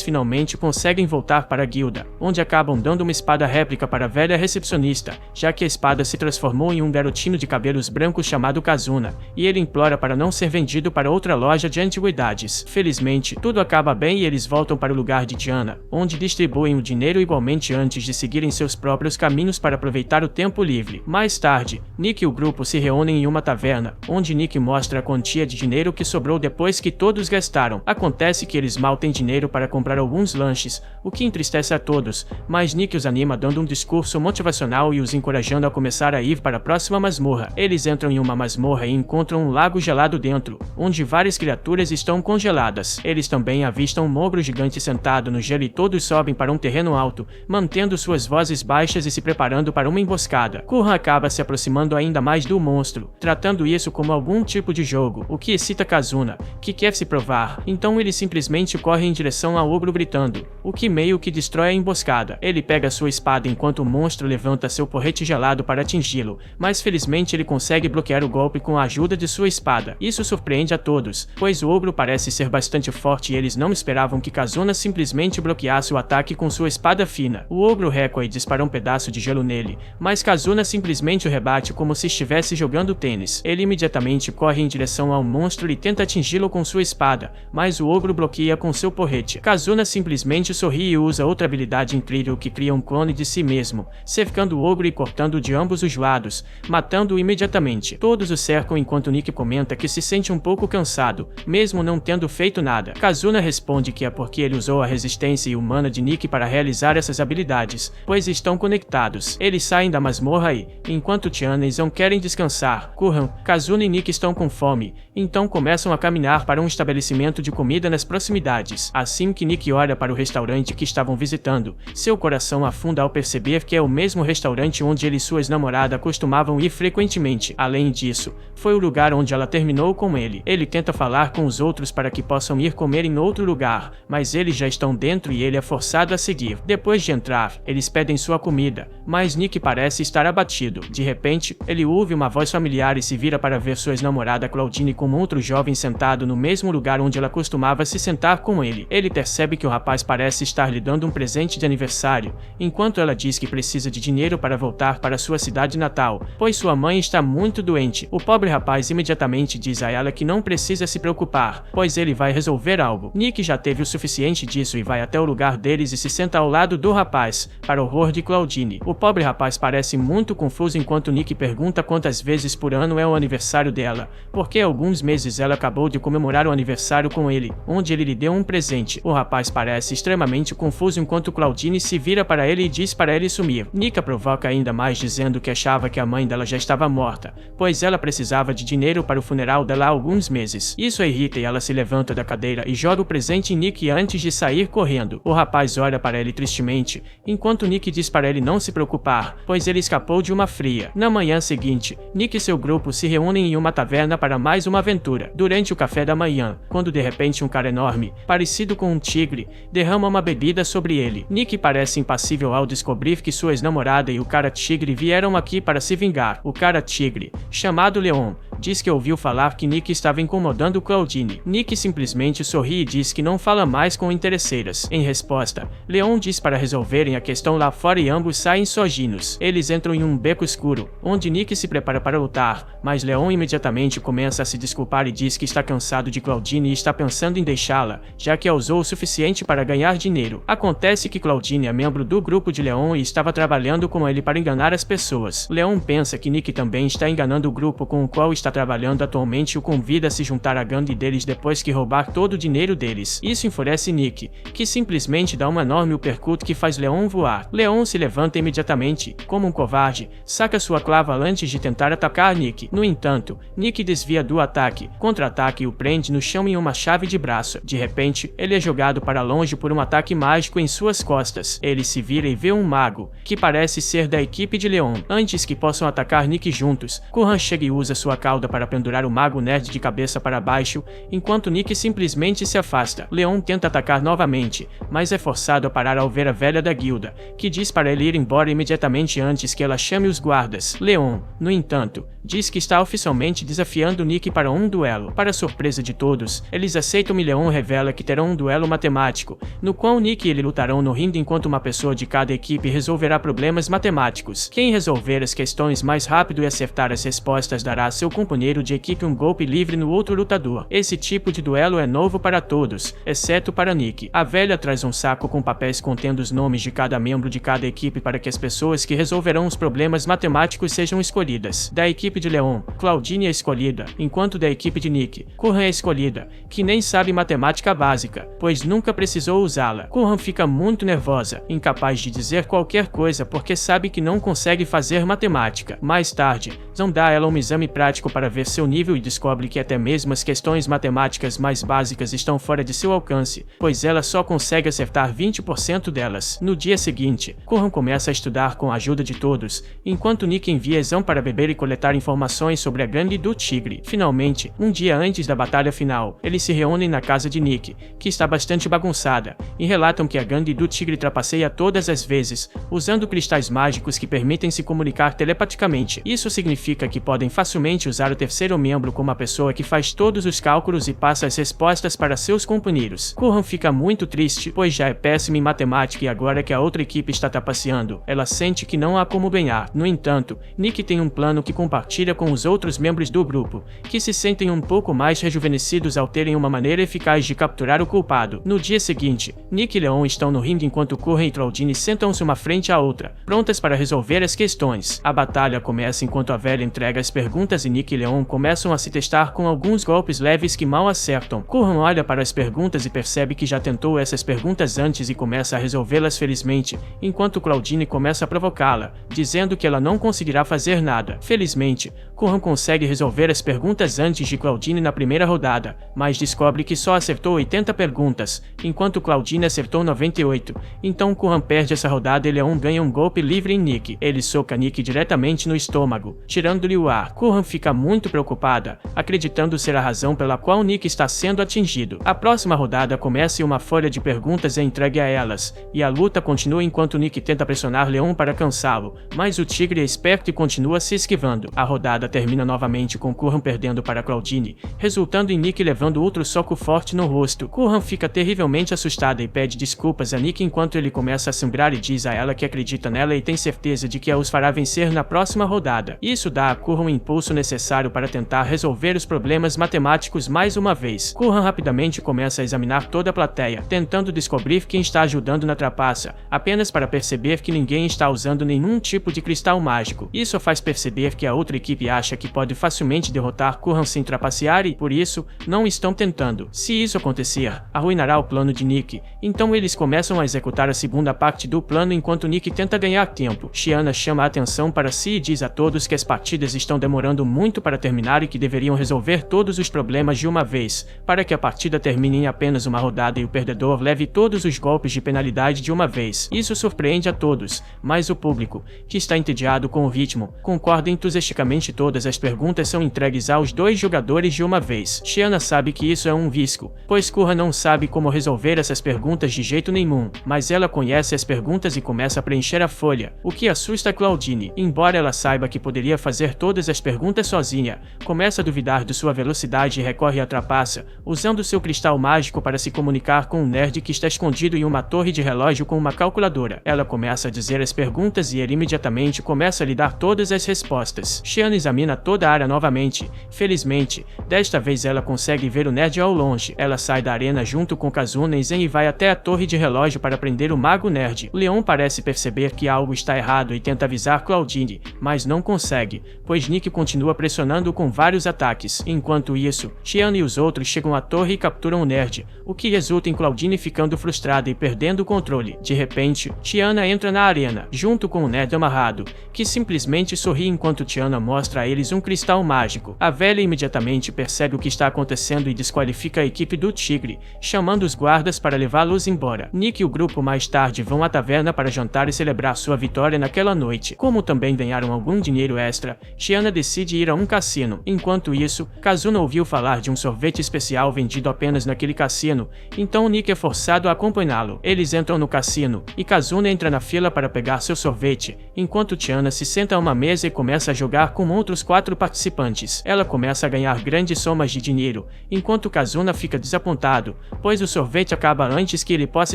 finalmente conseguem voltar para a guilda, onde acabam dando uma espada réplica para a velha recepcionista, já que a espada se transformou em um garotinho de cabelos brancos chamado Kazuna, e ele implora para não ser vendido para outra loja de antiguidades. Felizmente, tudo acaba bem e eles voltam para o lugar de Tiana, onde distribuem o dinheiro igualmente antes de seguirem seus próprios caminhos para aproveitar o tempo livre. Mais tarde, Nick e o grupo se reúnem em uma taverna, onde Nick mostra a quantia de dinheiro que sobrou depois que todos gastaram. Acontece que eles mal têm dinheiro para comprar alguns lanches, o que entristece a todos, mas Nick os anima dando um discurso motivacional e os encorajando a começar a ir para a próxima masmorra. Eles entram em uma masmorra e encontram um lago gelado dentro, onde várias criaturas estão congeladas. Eles também avistam um ogro gigante sentado no gelo e todos sobem para um terreno alto, mantendo suas vozes baixas e se preparando para uma emboscada. Curren acaba se aproximando ainda mais do monstro, tratando isso como algum tipo de jogo, o que excita Kazuna, que quer se provar. Então ele simplesmente corre em direção ao ogro gritando, o que meio que destrói a emboscada. Ele pega sua espada enquanto o monstro levanta seu porrete gelado para atingi-lo, mas felizmente ele consegue bloquear o golpe com a ajuda de sua espada. Isso surpreende a todos, pois o ogro parece ser bastante forte e eles não esperavam que Kazuna simplesmente bloqueasse o ataque com sua espada fina. O ogro recua e dispara um pedaço de gelo nele, mas Kazuna simplesmente o rebate como se estivesse jogando tênis. Ele imediatamente corre em direção ao monstro e tenta atingi-lo com sua espada, mas o ogro bloqueia com seu porrete. Kazuna simplesmente sorri e usa outra habilidade incrível que cria um clone de si mesmo, cercando o ogro e cortando de ambos os lados, matando-o imediatamente. Todos o cercam enquanto Nick comenta que se sente um pouco cansado, mesmo não tendo feito nada. Kazuna responde que é porque ele usou a resistência humana de Nick para realizar essas habilidades, pois estão conectados. Eles saem da masmorra e, enquanto Tiana e Zon querem descansar, Curren, Kazuna e Nick estão com fome, então começam a caminhar para um estabelecimento de comida nas proximidades. Assim que Nick olha para o restaurante que estavam visitando, seu coração afunda ao perceber que é o mesmo restaurante onde ele e sua namorada costumavam ir frequentemente. Além disso, foi o lugar onde ela terminou com ele. Ele tenta falar com os outros para que possam ir comer em outro lugar, mas eles já estão dentro e ele é forçado a seguir. Depois de entrar, eles pedem sua comida, mas Nick parece estar abatido. De repente, ele ouve uma voz familiar e se vira para ver sua namorada Claudine com outro jovem sentado no mesmo lugar onde ela costumava se sentar com ele. Ele percebe que o rapaz parece estar lhe dando um presente de aniversário, enquanto ela diz que precisa de dinheiro para voltar para sua cidade natal, pois sua mãe está muito doente. O pobre rapaz imediatamente diz a ela que não precisa se preocupar, pois ele vai resolver algo. Nick já teve o suficiente disso e vai até o lugar deles e se senta ao lado do rapaz, para o horror de Claudine. O pobre rapaz parece muito confuso enquanto Nick pergunta quantas vezes por ano é o aniversário dela, porque há alguns meses ela acabou de comemorar o aniversário com ele, onde ele lhe deu um presente. O rapaz parece extremamente confuso enquanto Claudine se vira para ele e diz para ele sumir. Nick a provoca ainda mais dizendo que achava que a mãe dela já estava morta, pois ela precisava de dinheiro para o funeral dela há alguns meses. Isso a irrita e ela se levanta da cadeira e joga o presente em Nick antes de sair correndo. O rapaz olha para ele tristemente, enquanto Nick diz para ele não se preocupar, pois ele escapou de uma fria. Na manhã seguinte, Nick e seu grupo se reúnem em uma taverna para mais uma aventura. Durante o café da manhã, quando de repente um cara enorme, parecido com um tigre, derrama uma bebida sobre ele. Nick parece impassível ao descobrir que sua ex-namorada e o cara tigre vieram aqui para se vingar. O cara tigre, chamado Leon, diz que ouviu falar que Nick estava incomodando Claudine. Nick simplesmente sorri e diz que não fala mais com interesseiras. Em resposta, Leon diz para resolverem a questão lá fora e ambos saem sozinhos. Eles entram em um beco escuro, onde Nick se prepara para lutar, mas Leon imediatamente começa a se desculpar e diz que está cansado de Claudine e está pensando em deixá-la, já que a usou o suficiente para ganhar dinheiro. Acontece que Claudine é membro do grupo de Leon e estava trabalhando com ele para enganar as pessoas. Leon pensa que Nick também está enganando o grupo com o qual está está trabalhando atualmente e o convida a se juntar à gangue deles depois que roubar todo o dinheiro deles. Isso enfurece Nick, que simplesmente dá uma enorme uppercut que faz Leon voar. Leon se levanta imediatamente, como um covarde, saca sua clava antes de tentar atacar Nick. No entanto, Nick desvia do ataque, contra-ataca e o prende no chão em uma chave de braço. De repente, ele é jogado para longe por um ataque mágico em suas costas. Ele se vira e vê um mago, que parece ser da equipe de Leon. Antes que possam atacar Nick juntos, Kuran chega e usa sua cauda para pendurar o mago nerd de cabeça para baixo, enquanto Nick simplesmente se afasta. Leon tenta atacar novamente, mas é forçado a parar ao ver a velha da guilda, que diz para ele ir embora imediatamente antes que ela chame os guardas. Leon, no entanto, diz que está oficialmente desafiando Nick para um duelo. Para surpresa de todos, eles aceitam e Leon revela que terão um duelo matemático, no qual Nick e ele lutarão no ringue enquanto uma pessoa de cada equipe resolverá problemas matemáticos. Quem resolver as questões mais rápido e acertar as respostas dará a seu companheiro de equipe um golpe livre no outro lutador. Esse tipo de duelo é novo para todos, exceto para Nick. A velha traz um saco com papéis contendo os nomes de cada membro de cada equipe para que as pessoas que resolverão os problemas matemáticos sejam escolhidas. Da equipe de Leon, Claudine é escolhida, enquanto da equipe de Nick, Kuran é escolhida, que nem sabe matemática básica, pois nunca precisou usá-la. Kuran fica muito nervosa, incapaz de dizer qualquer coisa porque sabe que não consegue fazer matemática. Mais tarde, Zan dá a ela um exame prático para ver seu nível e descobre que até mesmo as questões matemáticas mais básicas estão fora de seu alcance, pois ela só consegue acertar 20% delas. No dia seguinte, Kuran começa a estudar com a ajuda de todos, enquanto Nick envia Zan para beber e coletar informações sobre a gangue do Tigre. Finalmente, um dia antes da batalha final, eles se reúnem na casa de Nick, que está bastante bagunçada, e relatam que a gangue do Tigre trapaceia todas as vezes, usando cristais mágicos que permitem se comunicar telepaticamente. Isso significa que podem facilmente usar o terceiro membro como a pessoa que faz todos os cálculos e passa as respostas para seus companheiros. Kuran fica muito triste, pois já é péssima em matemática e agora que a outra equipe está trapaceando, ela sente que não há como ganhar. No entanto, Nick tem um plano que compartilha com os outros membros do grupo, que se sentem um pouco mais rejuvenescidos ao terem uma maneira eficaz de capturar o culpado. No dia seguinte, Nick e Leon estão no ringue enquanto Kuran e Claudine sentam-se uma frente à outra, prontas para resolver as questões. A batalha começa enquanto a velha entrega as perguntas e Nick e Leon começam a se testar com alguns golpes leves que mal acertam. Kuran olha para as perguntas e percebe que já tentou essas perguntas antes e começa a resolvê-las felizmente, enquanto Claudine começa a provocá-la, dizendo que ela não conseguirá fazer nada. Felizmente, Kuran consegue resolver as perguntas antes de Claudine na primeira rodada, mas descobre que só acertou 80 perguntas, enquanto Claudine acertou 98. Então Kuran perde essa rodada e Leon ganha um golpe livre em Nick. Ele soca Nick diretamente no estômago, tirando-lhe o ar. Kuran fica muito preocupada, acreditando ser a razão pela qual Nick está sendo atingido. A próxima rodada começa e uma folha de perguntas é entregue a elas, e a luta continua enquanto Nick tenta pressionar Leon para cansá-lo, mas o tigre é esperto e continua se esquivando. A rodada termina novamente com Kuran perdendo para Claudine, resultando em Nick levando outro soco forte no rosto. Kuran fica terrivelmente assustada e pede desculpas a Nick enquanto ele começa a sangrar e diz a ela que acredita nela e tem certeza de que a os fará vencer na próxima rodada. Isso dá a Kuran o impulso necessário para tentar resolver os problemas matemáticos mais uma vez. Kuran rapidamente começa a examinar toda a plateia, tentando descobrir quem está ajudando na trapaça, apenas para perceber que ninguém está usando nenhum tipo de cristal mágico. Isso faz perceber que a outra equipe acha que pode facilmente derrotar Kuran sem trapacear e, por isso, não estão tentando. Se isso acontecer, arruinará o plano de Nick, então eles começam a executar a segunda parte do plano enquanto Nick tenta ganhar tempo. Shiana chama a atenção para si e diz a todos que as partidas estão demorando muito para terminar e que deveriam resolver todos os problemas de uma vez, para que a partida termine em apenas uma rodada e o perdedor leve todos os golpes de penalidade de uma vez. Isso surpreende a todos, mas o público, que está entediado com o ritmo, concorda entusiasticamente. Todas as perguntas são entregues aos dois jogadores de uma vez. Shiana sabe que isso é um risco, pois Kuran não sabe como resolver essas perguntas de jeito nenhum, mas ela conhece as perguntas e começa a preencher a folha, o que assusta Claudine. Embora ela saiba que poderia fazer todas as perguntas sozinha, começa a duvidar de sua velocidade e recorre à trapaça, usando seu cristal mágico para se comunicar com um nerd que está escondido em uma torre de relógio com uma calculadora. Ela começa a dizer as perguntas e ele imediatamente começa a lhe dar todas as respostas. Shiana examina toda a área novamente. Felizmente, desta vez ela consegue ver o nerd ao longe. Ela sai da arena junto com Kazuna e Zen e vai até a torre de relógio para prender o mago nerd. Leon parece perceber que algo está errado e tenta avisar Claudine, mas não consegue, pois Nick continua pressionando impressionando com vários ataques. Enquanto isso, Tiana e os outros chegam à torre e capturam o nerd, o que resulta em Claudine ficando frustrada e perdendo o controle. De repente, Tiana entra na arena, junto com o nerd amarrado, que simplesmente sorri enquanto Tiana mostra a eles um cristal mágico. A velha imediatamente percebe o que está acontecendo e desqualifica a equipe do Tigre, chamando os guardas para levá-los embora. Nick e o grupo mais tarde vão à taverna para jantar e celebrar sua vitória naquela noite. Como também ganharam algum dinheiro extra, Tiana decide ir a um cassino. Enquanto isso, Kazuna ouviu falar de um sorvete especial vendido apenas naquele cassino, então Nick é forçado a acompanhá-lo. Eles entram no cassino, e Kazuna entra na fila para pegar seu sorvete, enquanto Tiana se senta a uma mesa e começa a jogar com outros 4 participantes. Ela começa a ganhar grandes somas de dinheiro, enquanto Kazuna fica desapontado, pois o sorvete acaba antes que ele possa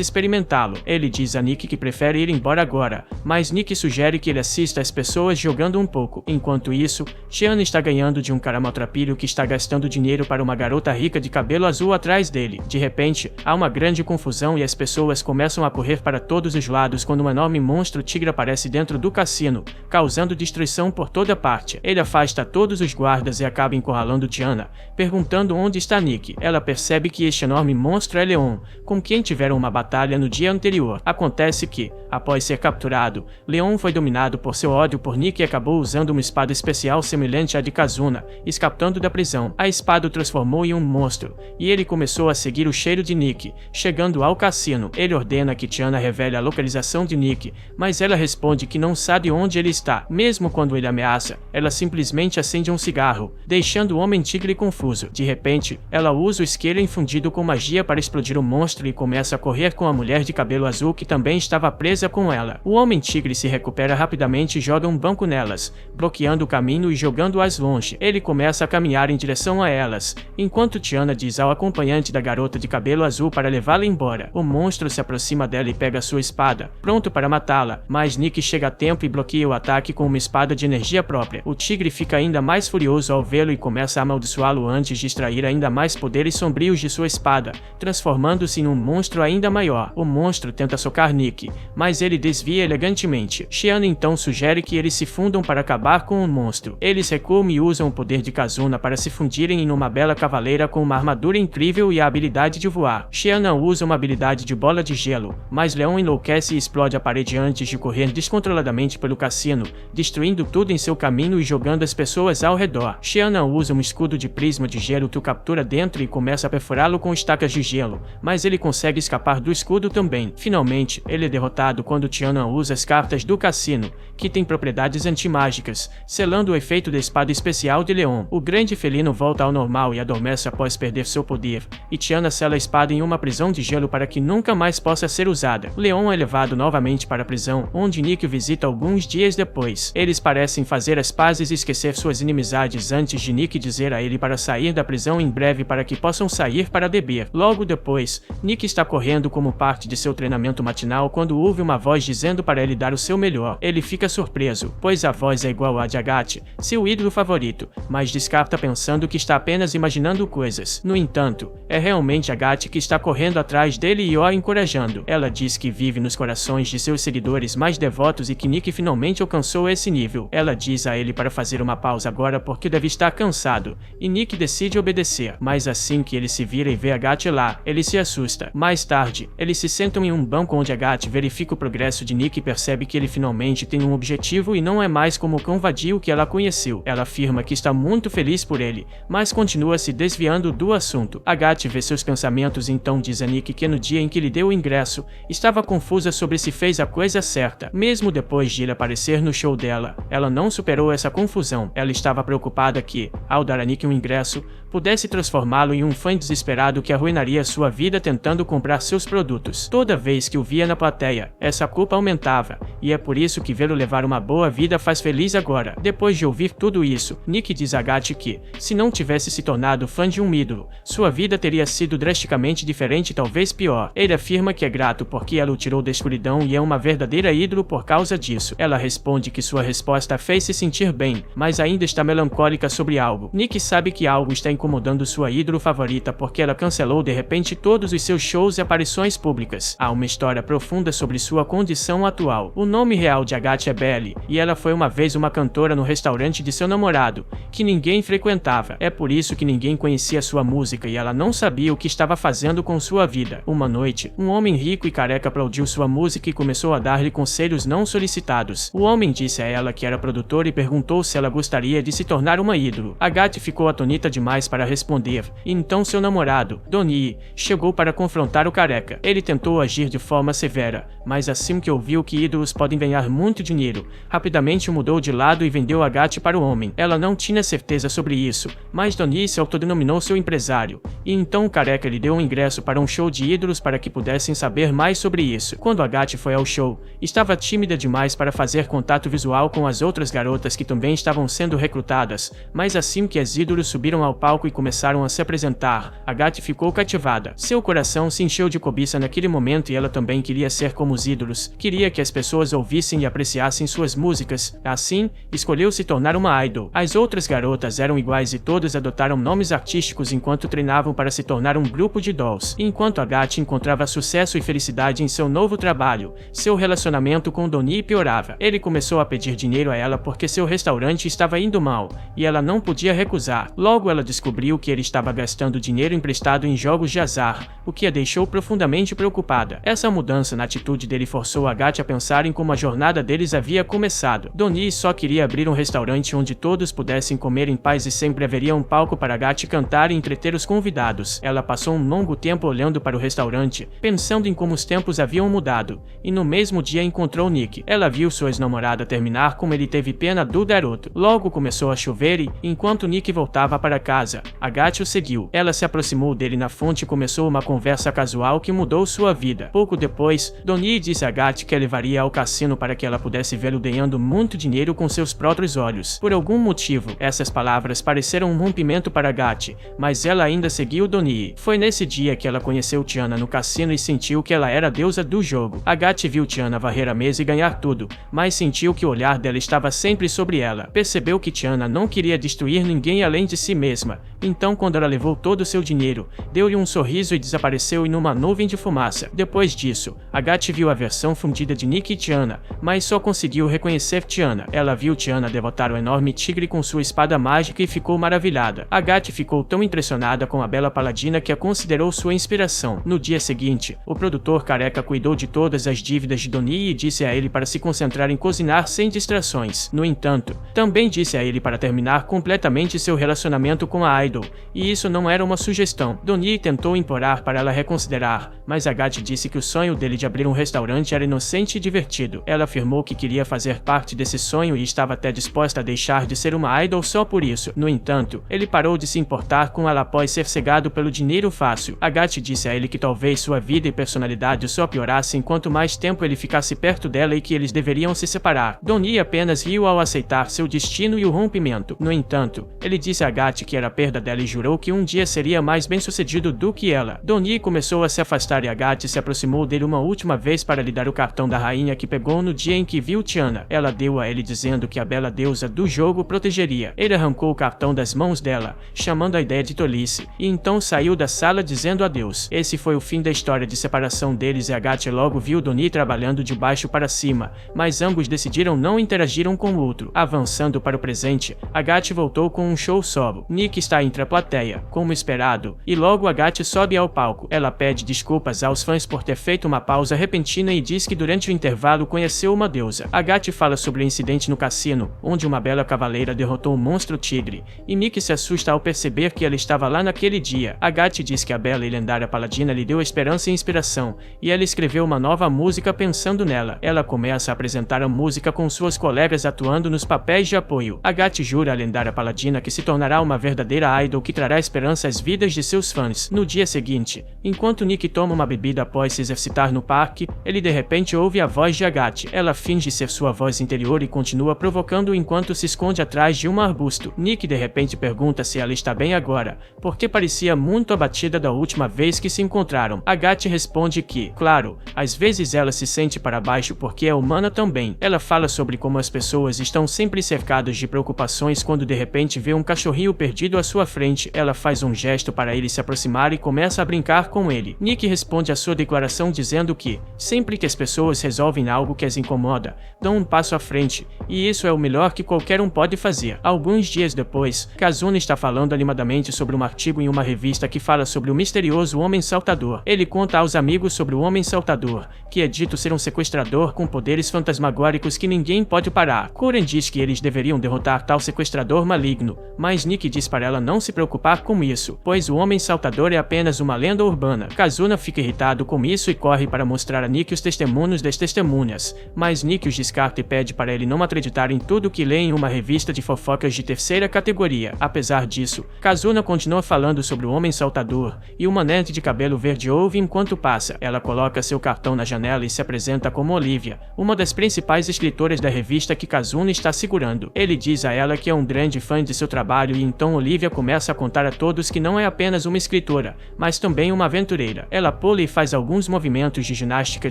experimentá-lo. Ele diz a Nick que prefere ir embora agora, mas Nick sugere que ele assista as pessoas jogando um pouco. Enquanto isso, Tiana está ganhando de um cara maltrapilho que está gastando dinheiro para uma garota rica de cabelo azul atrás dele. De repente, há uma grande confusão e as pessoas começam a correr para todos os lados quando um enorme monstro tigre aparece dentro do cassino, causando destruição por toda parte. Ele afasta todos os guardas e acaba encurralando Tiana, perguntando onde está Nick. Ela percebe que este enorme monstro é Leon, com quem tiveram uma batalha no dia anterior. Acontece que, após ser capturado, Leon foi dominado por seu ódio por Nick e acabou usando uma espada especial semelhante à de Kazuna, escapando da prisão. A espada o transformou em um monstro, e ele começou a seguir o cheiro de Nick. Chegando ao cassino, ele ordena que Tiana revele a localização de Nick, mas ela responde que não sabe onde ele está. Mesmo quando ele ameaça, ela simplesmente acende um cigarro, deixando o Homem-Tigre confuso. De repente, ela usa o isqueiro infundido com magia para explodir o monstro e começa a correr com a mulher de cabelo azul que também estava presa com ela. O Homem-Tigre se recupera rapidamente e joga um banco nelas, bloqueando o caminho e jogando-as longe. Ele começa a caminhar em direção a elas, enquanto Tiana diz ao acompanhante da garota de cabelo azul para levá-la embora. O monstro se aproxima dela e pega sua espada, pronto para matá-la, mas Nick chega a tempo e bloqueia o ataque com uma espada de energia própria. O tigre fica ainda mais furioso ao vê-lo e começa a amaldiçoá-lo antes de extrair ainda mais poderes sombrios de sua espada, transformando-se em um monstro ainda maior. O monstro tenta socar Nick, mas ele desvia elegantemente. Tiana então sugere que eles se fundam para acabar com o monstro. Eles recuam e usam o poder de Kazuna para se fundirem em uma bela cavaleira com uma armadura incrível e a habilidade de voar. Tiana usa uma habilidade de bola de gelo, mas Leon enlouquece e explode a parede antes de correr descontroladamente pelo cassino, destruindo tudo em seu caminho e jogando as pessoas ao redor. Tiana usa um escudo de prisma de gelo que o captura dentro e começa a perfurá-lo com estacas de gelo, mas ele consegue escapar do escudo também. Finalmente, ele é derrotado quando Tiana usa as cartas do cassino, que tem propriedades antimágicas, selando o efeito da espada especial de Leon. O grande felino volta ao normal e adormece após perder seu poder, e Tiana sela a espada em uma prisão de gelo para que nunca mais possa ser usada. Leon é levado novamente para a prisão, onde Nick visita alguns dias depois. Eles parecem fazer as pazes e esquecer suas inimizades antes de Nick dizer a ele para sair da prisão em breve para que possam sair para beber. Logo depois, Nick está correndo como parte de seu treinamento matinal quando ouve uma voz dizendo para ele dar o seu melhor. Ele fica surpreso, pois a voz é igual à de Agathe, seu ídolo favorito, mas descarta pensando que está apenas imaginando coisas. No entanto, é realmente Agathe que está correndo atrás dele e o encorajando. Ela diz que vive nos corações de seus seguidores mais devotos e que Nick finalmente alcançou esse nível. Ela diz a ele para fazer uma pausa agora porque deve estar cansado, e Nick decide obedecer, mas assim que ele se vira e vê Agathe lá, ele se assusta. Mais tarde, eles se sentam em um banco onde Agathe verifica o progresso de Nick e percebe que ele finalmente tem um objetivo e não é mais como o cão vadio que ela conheceu. Ela afirma que está muito feliz por ele, mas continua se desviando do assunto. Agathe vê seus pensamentos e então diz a Nick que no dia em que lhe deu o ingresso, estava confusa sobre se fez a coisa certa. Mesmo depois de ele aparecer no show dela, ela não superou essa confusão. Ela estava preocupada que, ao dar a Nick um ingresso, pudesse transformá-lo em um fã desesperado que arruinaria sua vida tentando comprar seus produtos. Toda vez que o via na plateia, essa culpa aumentava, e é por isso que vê-lo levar uma boa vida faz feliz agora. Depois de ouvir tudo isso, Nick diz a Agathe que, se não tivesse se tornado fã de um ídolo, sua vida teria sido drasticamente diferente e talvez pior. Ele afirma que é grato porque ela o tirou da escuridão e é uma verdadeira ídolo por causa disso. Ela responde que sua resposta fez se sentir bem, mas ainda está melancólica sobre algo. Nick sabe que algo está incomodando sua ídolo favorita porque ela cancelou de repente todos os seus shows e aparições públicas. Há uma história profunda sobre sua condição atual. O nome real de Agathe é Belly, e ela foi uma vez uma cantora no restaurante de seu namorado, que ninguém frequentava. É por isso que ninguém conhecia sua música e ela não sabia o que estava fazendo com sua vida. Uma noite, um homem rico e careca aplaudiu sua música e começou a dar-lhe conselhos não solicitados. O homem disse a ela que era produtor e perguntou se ela gostaria de se tornar uma ídolo. Agathe ficou atonita demais para responder, e então seu namorado, Donnie, chegou para confrontar o careca. Ele tentou agir de forma severa, mas assim que ouviu que ídolos podem ganhar muito dinheiro, rapidamente mudou de lado e vendeu Agathe para o homem. Ela não tinha certeza sobre isso, mas Donnie se autodenominou seu empresário, e então o careca lhe deu um ingresso para um show de ídolos para que pudessem saber mais sobre isso. Quando Agathe foi ao show, estava tímida demais para fazer contato visual com as outras garotas que também estavam sendo recrutadas, mas assim que as ídolos subiram ao palco e começaram a se apresentar, Agathe ficou cativada. Seu coração se encheu de cobiça naquele momento e ela também queria ser como os ídolos, queria que as pessoas ouvissem e apreciassem suas músicas. Assim, escolheu se tornar uma idol. As outras garotas eram iguais e todas adotaram nomes artísticos enquanto treinavam para se tornar um grupo de dolls. Enquanto Agathe encontrava sucesso e felicidade em seu novo trabalho, seu relacionamento com Donnie piorava. Ele começou a pedir dinheiro a ela porque seu restaurante estava indo mal, e ela não podia recusar. Logo ela descobriu que ele estava gastando dinheiro emprestado em jogos de azar, o que a deixou profundamente preocupada. Essa mudança na atitude dele forçou Agathe a pensar em como a jornada deles havia começado. Donnie só queria abrir um restaurante onde todos pudessem comer em paz e sempre haveria um palco para Agathe cantar e entreter os convidados. Ela passou um longo tempo olhando para o restaurante, pensando em como os tempos haviam mudado, e no mesmo dia encontrou Nick. Ela viu sua ex-namorada terminar como ele teve pena do garoto. Logo começou a chover e, enquanto Nick voltava para casa, Agathe o seguiu. Ela se aproximou dele na fonte e começou uma conversa casual que mudou sua vida. Pouco depois, Donnie disse a Agathe que a levaria ao cassino para que ela pudesse vê-lo ganhando muito dinheiro com seus próprios olhos. Por algum motivo, essas palavras pareceram um rompimento para Agathe, mas ela ainda seguiu Donnie. Foi nesse dia que ela conheceu Tiana no cassino e sentiu que ela era a deusa do jogo. Agathe viu Tiana varrer a mesa e ganhar tudo, mas sentiu que o olhar dela estava sempre sobre ela. Percebeu que Tiana não queria destruir ninguém além de si mesma. Então, quando ela levou todo o seu dinheiro, deu-lhe um sorriso e desapareceu em uma nuvem de fumaça. Depois disso, Agathe viu a versão fundida de Nick e Tiana, mas só conseguiu reconhecer Tiana. Ela viu Tiana derrotar o enorme tigre com sua espada mágica e ficou maravilhada. Agathe ficou tão impressionada com a bela paladina que a considerou sua inspiração. No dia seguinte, o produtor careca cuidou de todas as dívidas de Donnie e disse a ele para se concentrar em cozinhar sem distrações. No entanto, também disse a ele para terminar completamente seu relacionamento com a idol, e isso não era uma sugestão. Donnie tentou implorar para ela reconsiderar, mas Agathe disse que o sonho dele de abrir um restaurante era inocente e divertido. Ela afirmou que queria fazer parte desse sonho e estava até disposta a deixar de ser uma idol só por isso. No entanto, ele parou de se importar com ela após ser cegado pelo dinheiro fácil. Agathe disse a ele que talvez sua vida e personalidade só piorassem quanto mais tempo ele ficasse perto dela e que eles deveriam se separar. Donnie apenas riu ao aceitar seu destino e o rompimento. No entanto, ele disse a Agathe que era a perda dela e jurou que um dia seria mais bem-sucedido do que ela. Donnie começou a se afastar e Agathe se aproximou dele uma última vez para lhe dar o cartão da rainha que pegou no dia em que viu Tiana. Ela deu a ele dizendo que a bela deusa do jogo protegeria. Ele arrancou o cartão das mãos dela, chamando a ideia de tolice, e então saiu da sala dizendo adeus. Esse foi o fim da história de separação deles e Agathe logo viu Donnie trabalhando de baixo para cima, mas ambos decidiram não interagir um com o outro. Avançando para o presente, Agathe voltou com um show solo. Nick está entre a plateia, como esperado, e logo Agathe sobe ao palco. Ela pede desculpas aos fãs por ter feito uma pausa repentina e diz que durante o intervalo conheceu uma deusa. Agathe fala sobre o incidente no cassino, onde uma bela cavaleira derrotou o monstro tigre, e Nick se assusta ao perceber que ela estava lá naquele dia. Agathe diz que a bela e lendária paladina lhe deu esperança e inspiração, e ela escreveu uma nova música pensando nela. Ela começa a apresentar a música com suas colegas atuando nos papéis de apoio. Agathe jura à lendária paladina que se tornará uma verdadeira idol que trará esperança às vidas de seus fãs. No dia seguinte, enquanto Nick toma uma bebida após se exercitar no parque, ele de repente ouve a voz de Agathe. Ela finge ser sua voz interior e continua provocando-o enquanto se esconde atrás de um arbusto. Nick de repente pergunta se ela está bem agora, porque parecia muito abatida da última vez que se encontraram. Agathe responde que, claro, às vezes ela se sente para baixo porque é humana também. Ela fala sobre como as pessoas estão sempre cercadas de preocupações quando de repente vê um cachorrinho perdido à sua frente. Ela faz um gesto para ele se aproximar e começa a brincar com ele. Nick responde à sua declaração dizendo que, sempre que as pessoas resolvem algo que as incomoda, dão um passo à frente, e isso é o melhor que qualquer um pode fazer. Alguns dias depois, Kazuna está falando animadamente sobre um artigo em uma revista que fala sobre o misterioso Homem Saltador. Ele conta aos amigos sobre o Homem Saltador, que é dito ser um sequestrador com poderes fantasmagóricos que ninguém pode parar. Kuren diz que eles deveriam derrotar tal sequestrador maligno, mas Nick diz para ela não se preocupar com isso, pois o Homem Saltador é apenas uma lenda urbana. Kazuna fica irritado com isso e corre para mostrar a Nick os testemunhos das testemunhas, mas Nick os descarta e pede para ele não acreditar em tudo que lê em uma revista de fofocas de terceira categoria. Apesar disso, Kazuna continua falando sobre o Homem Saltador, e uma nerd de cabelo verde ouve enquanto passa. Ela coloca seu cartão na janela e se apresenta como Olivia, uma das principais escritoras da revista que Kazuna está segurando. Ele diz a ela que é um grande fã de seu trabalho e então Olivia começa a contar a todos que não é apenas uma escritora, mas também uma aventureira. Ela pula e faz alguns movimentos de ginástica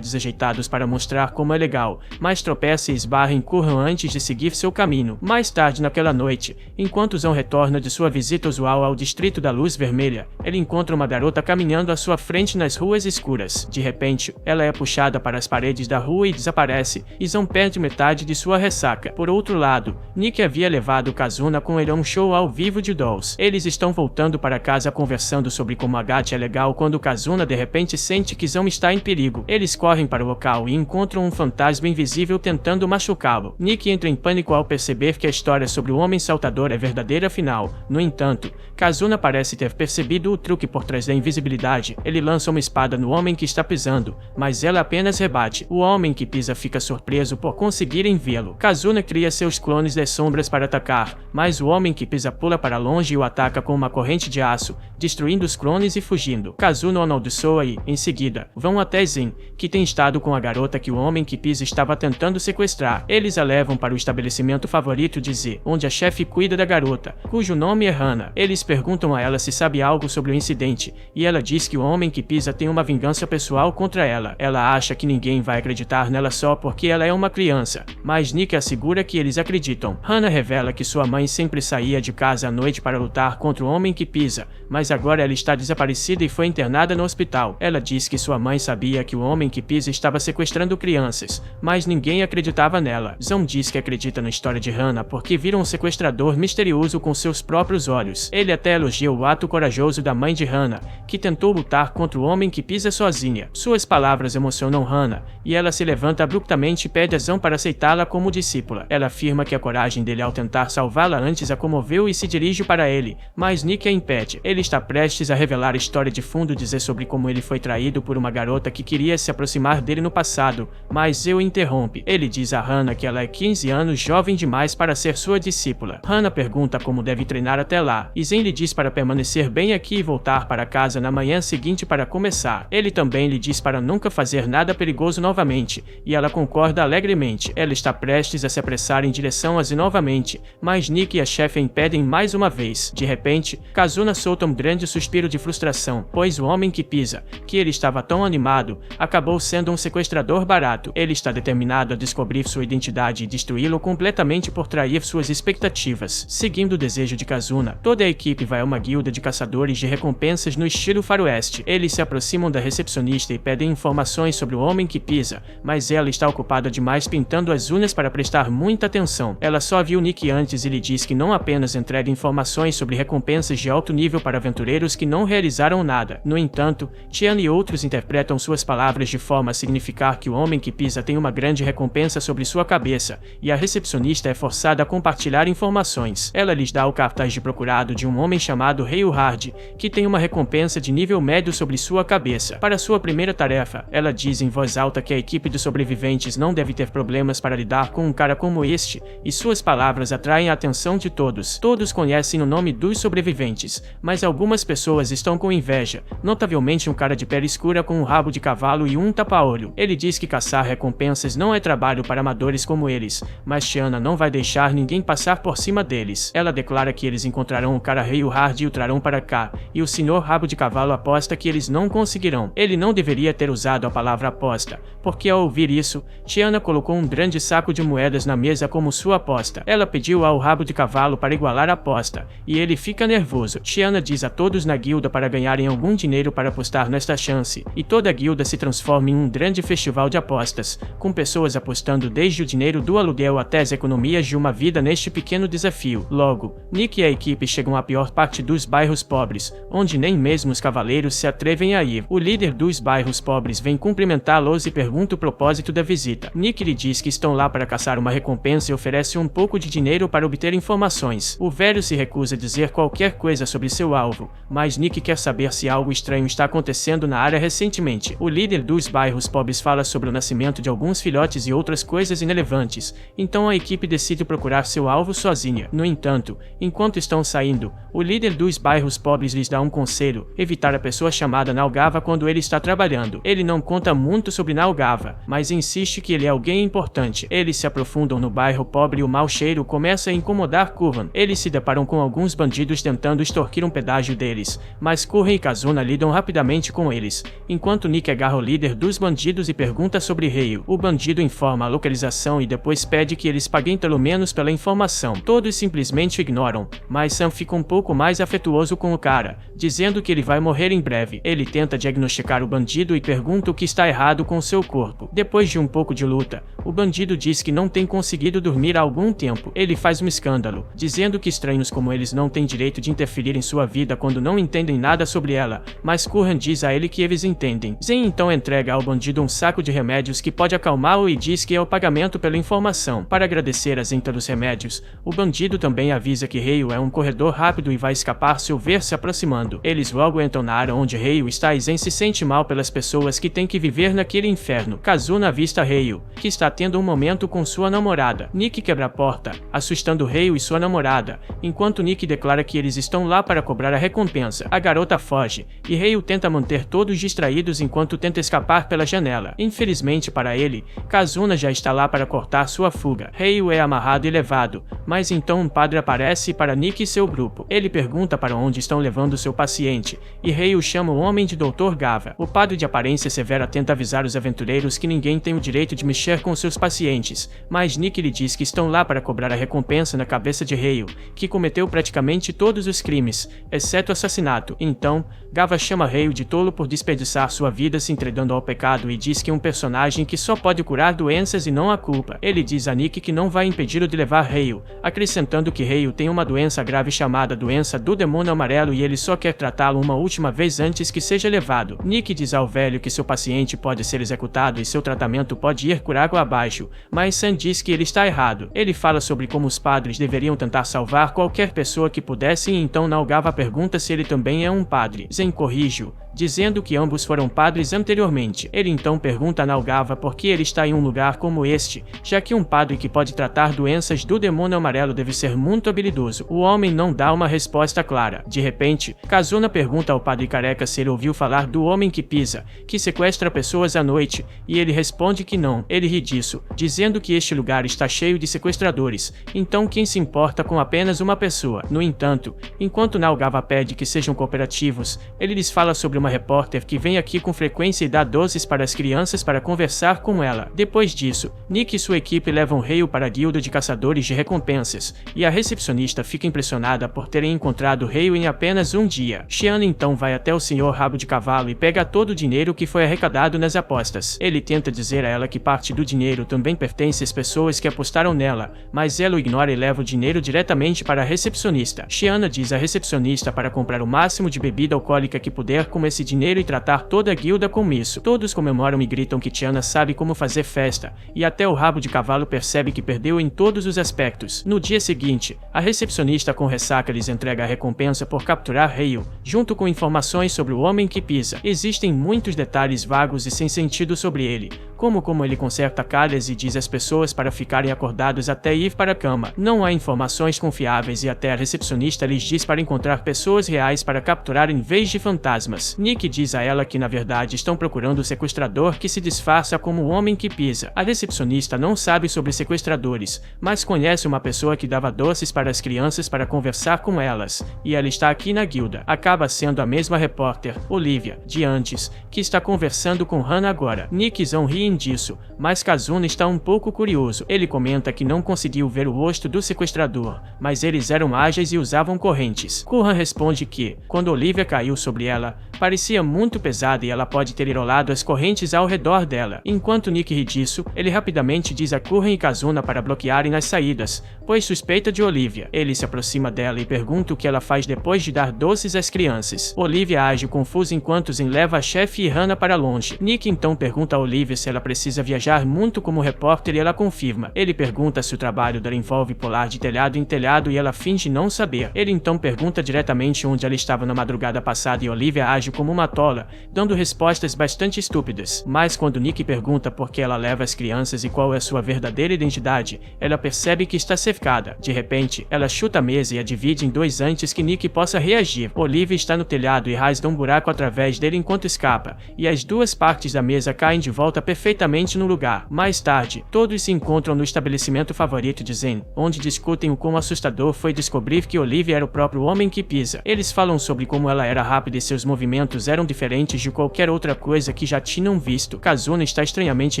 desajeitados para mostrar como é legal, mas tropeça e esbarra em Kurran antes de seguir seu caminho. Mais tarde naquela noite, enquanto Zão retorna de sua visita usual ao distrito da Luz Vermelha, ele encontra uma garota caminhando à sua frente nas ruas escuras. De repente, ela é puxada para as paredes da rua e desaparece, e Zão perde metade de sua ressaca. Por outro lado, Nick havia levado Kazuna com ele a um show ao vivo de Dolls. Eles estão voltando para casa conversando sobre como a gata é legal quando Kazuna de repente sente que Zão está em perigo. Eles correm para o local e encontram um fantasma invisível tentando machucá-lo. Nick entra em pânico ao perceber que a história sobre o Homem Saltador é verdadeira afinal. No entanto, Kazuna parece ter percebido o truque por trás da invisibilidade. Ele lança uma espada no homem que está pisando, mas ela apenas rebate. O homem que pisa fica surpreso por conseguirem vê-lo. Kazuna cria seus clones das sombras para atacar, mas o homem que pisa pula para longe e o ataca com uma corrente de aço, destruindo os clones e fugindo. Kazuna o amaldiçoa e, em seguida, vão até Zen, que tem estado com a garota que o homem que pisa estava tentando sequestrar. Eles a levam para o estabelecimento favorito de Z, onde a chefe cuida da garota, cujo nome é Hana. Eles perguntam a ela se sabe algo sobre o incidente, e ela diz que o homem que pisa tem uma vingança pessoal contra ela. Ela acha que ninguém vai acreditar nela só porque ela é uma criança, mas Nick assegura que eles acreditam. Hana revela que sua mãe sempre saía de casa à noite para lutar contra o homem que pisa, mas agora ela está desaparecida e foi internada no hospital. Ela diz que sua mãe sabia que o homem que pisa estava sequestrando crianças, mas ninguém acreditava nela. Zão diz que acredita na história de Hana porque viram um sequestrador misterioso com seus próprios olhos. Ele até elogia o ato corajoso da mãe de Hana, que tentou lutar contra o homem que pisa sozinha. Suas palavras emocionam Hana, e ela se levanta abruptamente e pede a Zão para aceitá-la como discípula. Ela afirma que a coragem dele ao tentar salvá-la antes a comoveu e se dirige para ele, mas Nick a impede. Ele está prestes a revelar a história de fundo, dizer sobre como ele foi traído por uma garota que queria se aproximar dele no passado, mas eu interrompe. Ele diz a Hana que ela é 15 anos jovem demais para ser sua discípula. Hana pergunta como deve treinar até lá, e Zen lhe diz para permanecer bem aqui e voltar para casa na manhã seguinte para começar. Ele também lhe diz para nunca fazer nada perigoso novamente, e ela concorda alegremente. Ela está prestes a se apressar em direção a Zen novamente, mas Nick e a chefe a impedem mais uma vez. De repente, Kazuna solta um grande suspiro de frustração, pois o homem que pisa, que ele estava tão animado, acabou sendo um sequestrador barato. Ele está determinado a descobrir sua identidade e destruí-lo completamente por trair suas expectativas. Seguindo o desejo de Kazuna, toda a equipe vai a uma guilda de caçadores de recompensas no estilo faroeste. Eles se aproximam da recepcionista e pedem informações sobre o homem que pisa, mas ela está ocupada demais pintando as unhas para prestar muita atenção. Ela só viu Nick antes e lhe diz que não apenas entrega informações sobre recompensas de alto nível para aventureiros que não realizaram nada. No entanto, Tian e outros interpretam suas palavras de forma a significar que o homem que pisa tem uma grande recompensa sobre sua cabeça, e a recepcionista é forçada a compartilhar informações. Ela lhes dá o cartaz de procurado de um homem chamado Rei Hard, que tem uma recompensa de nível médio sobre sua cabeça. Para sua primeira tarefa, ela diz em voz alta que a equipe dos sobreviventes não deve ter problemas para lidar com um cara como este, e suas palavras atraem a atenção de todos. Todos conhecem o nome dos sobreviventes, mas algumas pessoas estão com inveja, notavelmente um cara de pele escura com um rabo de cavalo e um tapa-olho. Ele diz que caçar recompensas não é trabalho para amadores como eles, mas Tiana não vai deixar ninguém passar por cima deles. Ela declara que eles encontrarão o cara Rei Hard e o trarão para cá, e o senhor Rabo de Cavalo aposta que eles não conseguirão. Ele não deveria ter usado a palavra aposta, porque ao ouvir isso, Tiana colocou um grande saco de moedas na mesa como sua aposta. Ela pediu ao Rabo de Cavalo para igualar a aposta, e ele fica nervoso. Shiana diz a todos na guilda para ganharem algum dinheiro para apostar nesta chance, e toda a guilda se transforma em um grande festival de apostas, com pessoas apostando desde o dinheiro do aluguel até as economias de uma vida neste pequeno desafio. Logo, Nick e a equipe chegam à pior parte dos bairros pobres, onde nem mesmo os cavaleiros se atrevem a ir. O líder dos bairros pobres vem cumprimentá-los e pergunta o propósito da visita. Nick lhe diz que estão lá para caçar uma recompensa e oferece um pouco de dinheiro para obter informações. O velho se recusa a dizer qualquer coisa sobre seu alvo, mas Nick quer saber se algo estranho está acontecendo na área recentemente. O líder dos bairros pobres fala sobre o nascimento de alguns filhotes e outras coisas irrelevantes, então a equipe decide procurar seu alvo sozinha. No entanto, enquanto estão saindo, o líder dos bairros pobres lhes dá um conselho: evitar a pessoa chamada Nalgava quando ele está trabalhando. Ele não conta muito sobre Nalgava, mas insiste que ele é alguém importante. Eles se aprofundam no bairro pobre e o mau cheiro começa a incomodar Curran. Eles se deparam com alguns bandidos tentando extorquir um pedágio deles, mas Curran e Kazuna lidam rapidamente com eles, enquanto Nick agarra o líder dos bandidos e pergunta sobre Rei. O bandido informa a localização e depois pede que eles paguem pelo menos pela informação. Todos simplesmente o ignoram, mas Sam fica um pouco mais afetuoso com o cara, dizendo que ele vai morrer em breve. Ele tenta diagnosticar o bandido e pergunta o que está errado com seu corpo. Depois de um pouco de luta, o bandido diz que não tem conseguido dormir há algum tempo. Ele faz um escândalo, dizendo que estranhos como eles não têm direito de interferir em sua vida quando não entendem nada sobre ela, mas Curran diz a ele que eles entendem. Zen então entrega ao bandido um saco de remédios que pode acalmá-lo e diz que é o pagamento pela informação. Para agradecer a Zen pelos remédios, o bandido também avisa que Rei é um corredor rápido e vai escapar se o ver se aproximando. Eles logo entram na área onde Rei está e Zen se sente mal pelas pessoas que têm que viver naquele inferno. Kazuna avista Rei, que está tendo um momento com sua namorada. Nick quebra a porta, assustando Rei e sua namorada, enquanto Nick declara que eles estão lá para cobrar a recompensa. A garota foge, e Rei tenta manter todos distraídos enquanto tenta escapar pela janela. Infelizmente para ele, Kazuna já está lá para cortar sua fuga. Rei é amarrado e levado, mas então um padre aparece para Nick e seu grupo. Ele pergunta para onde estão levando seu paciente, e Rei chama o homem de Dr. Gava. O padre de aparência severa tenta avisar os aventureiros que ninguém tem o direito de mexer com seus pacientes, mas Nick lhe diz que estão lá para cobrar a recompensa na cabeça de Rei, que cometeu praticamente todos os crimes, exceto assassinato. Então, Gava chama Rei de tolo por desperdiçar sua vida se entregando ao pecado e diz que é um personagem que só pode curar doenças e não a culpa. Ele diz a Nick que não vai impedi-lo de levar Rei, acrescentando que Rei tem uma doença grave chamada doença do demônio amarelo e ele só quer tratá-lo uma última vez antes que seja levado. Nick diz ao velho que seu paciente pode ser executado e seu tratamento pode ir por água abaixo, mas Sam diz que ele está errado. Ele fala sobre como os padres deveriam tentar salvar qualquer pessoa que pudesse e então Nalgava pergunta se ele também é um padre. Zen corrige-o, dizendo que ambos foram padres anteriormente. Ele então pergunta a Nalgava por que ele está em um lugar como este, já que um padre que pode tratar doenças do demônio amarelo deve ser muito habilidoso. O homem não dá uma resposta clara. De repente, Kazuna pergunta ao padre careca se ele ouviu falar do homem que pisa, que sequestra pessoas à noite, e ele responde que não. Ele ri disso, dizendo que este lugar está cheio de sequestradores, então quem se importa com apenas uma pessoa? No entanto, enquanto Nalgava pede que sejam cooperativos, ele lhes fala sobre uma repórter que vem aqui com frequência e dá doces para as crianças para conversar com ela. Depois disso, Nick e sua equipe levam Rei para a guilda de caçadores de recompensas, e a recepcionista fica impressionada por terem encontrado Rei em apenas um dia. Shiana então vai até o Sr. Rabo de Cavalo e pega todo o dinheiro que foi arrecadado nas apostas. Ele tenta dizer a ela que parte do dinheiro também pertence às pessoas que apostaram nela, mas ela o ignora e leva o dinheiro diretamente para a recepcionista. Shiana diz à recepcionista para comprar o máximo de bebida alcoólica que puder com esse dinheiro e tratar toda a guilda com isso. Todos comemoram e gritam que Tiana sabe como fazer festa, e até o Rabo de Cavalo percebe que perdeu em todos os aspectos. No dia seguinte, a recepcionista com ressaca lhes entrega a recompensa por capturar Rei, junto com informações sobre o homem que pisa. Existem muitos detalhes vagos e sem sentido sobre ele, como ele conserta calhas e diz às pessoas para ficarem acordados até ir para a cama. Não há informações confiáveis e até a recepcionista lhes diz para encontrar pessoas reais para capturar em vez de fantasmas. Nick diz a ela que na verdade estão procurando o sequestrador que se disfarça como o homem que pisa. A recepcionista não sabe sobre sequestradores, mas conhece uma pessoa que dava doces para as crianças para conversar com elas, e ela está aqui na guilda. Acaba sendo a mesma repórter, Olivia, de antes, que está conversando com Hannah agora. Nick ri riem disso, mas Kazuna está um pouco curioso. Ele comenta que não conseguiu ver o rosto do sequestrador, mas eles eram ágeis e usavam correntes. Curran responde que, quando Olivia caiu sobre ela, parecia muito pesada e ela pode ter enrolado as correntes ao redor dela. Enquanto Nick ri disso, ele rapidamente diz a Curran e Kazuna para bloquearem as saídas, pois suspeita de Olivia. Ele se aproxima dela e pergunta o que ela faz depois de dar doces às crianças. Olivia age confusa enquanto Zen leva a chefe e Hannah para longe. Nick então pergunta a Olivia se ela precisa viajar muito como repórter e ela confirma. Ele pergunta se o trabalho dela envolve pular de telhado em telhado e ela finge não saber. Ele então pergunta diretamente onde ela estava na madrugada passada e Olivia age como uma tola, dando respostas bastante estúpidas. Mas quando Nick pergunta por que ela leva as crianças e qual é sua verdadeira identidade, ela percebe que está cercada. De repente, ela chuta a mesa e a divide em dois antes que Nick possa reagir. Olivia está no telhado e rasga um buraco através dele enquanto escapa, e as duas partes da mesa caem de volta perfeitamente no lugar. Mais tarde, todos se encontram no estabelecimento favorito de Zen, onde discutem o quão assustador foi descobrir que Olivia era o próprio homem que pisa. Eles falam sobre como ela era rápida e seus movimentos eram diferentes de qualquer outra coisa que já tinham visto. Kazuna está estranhamente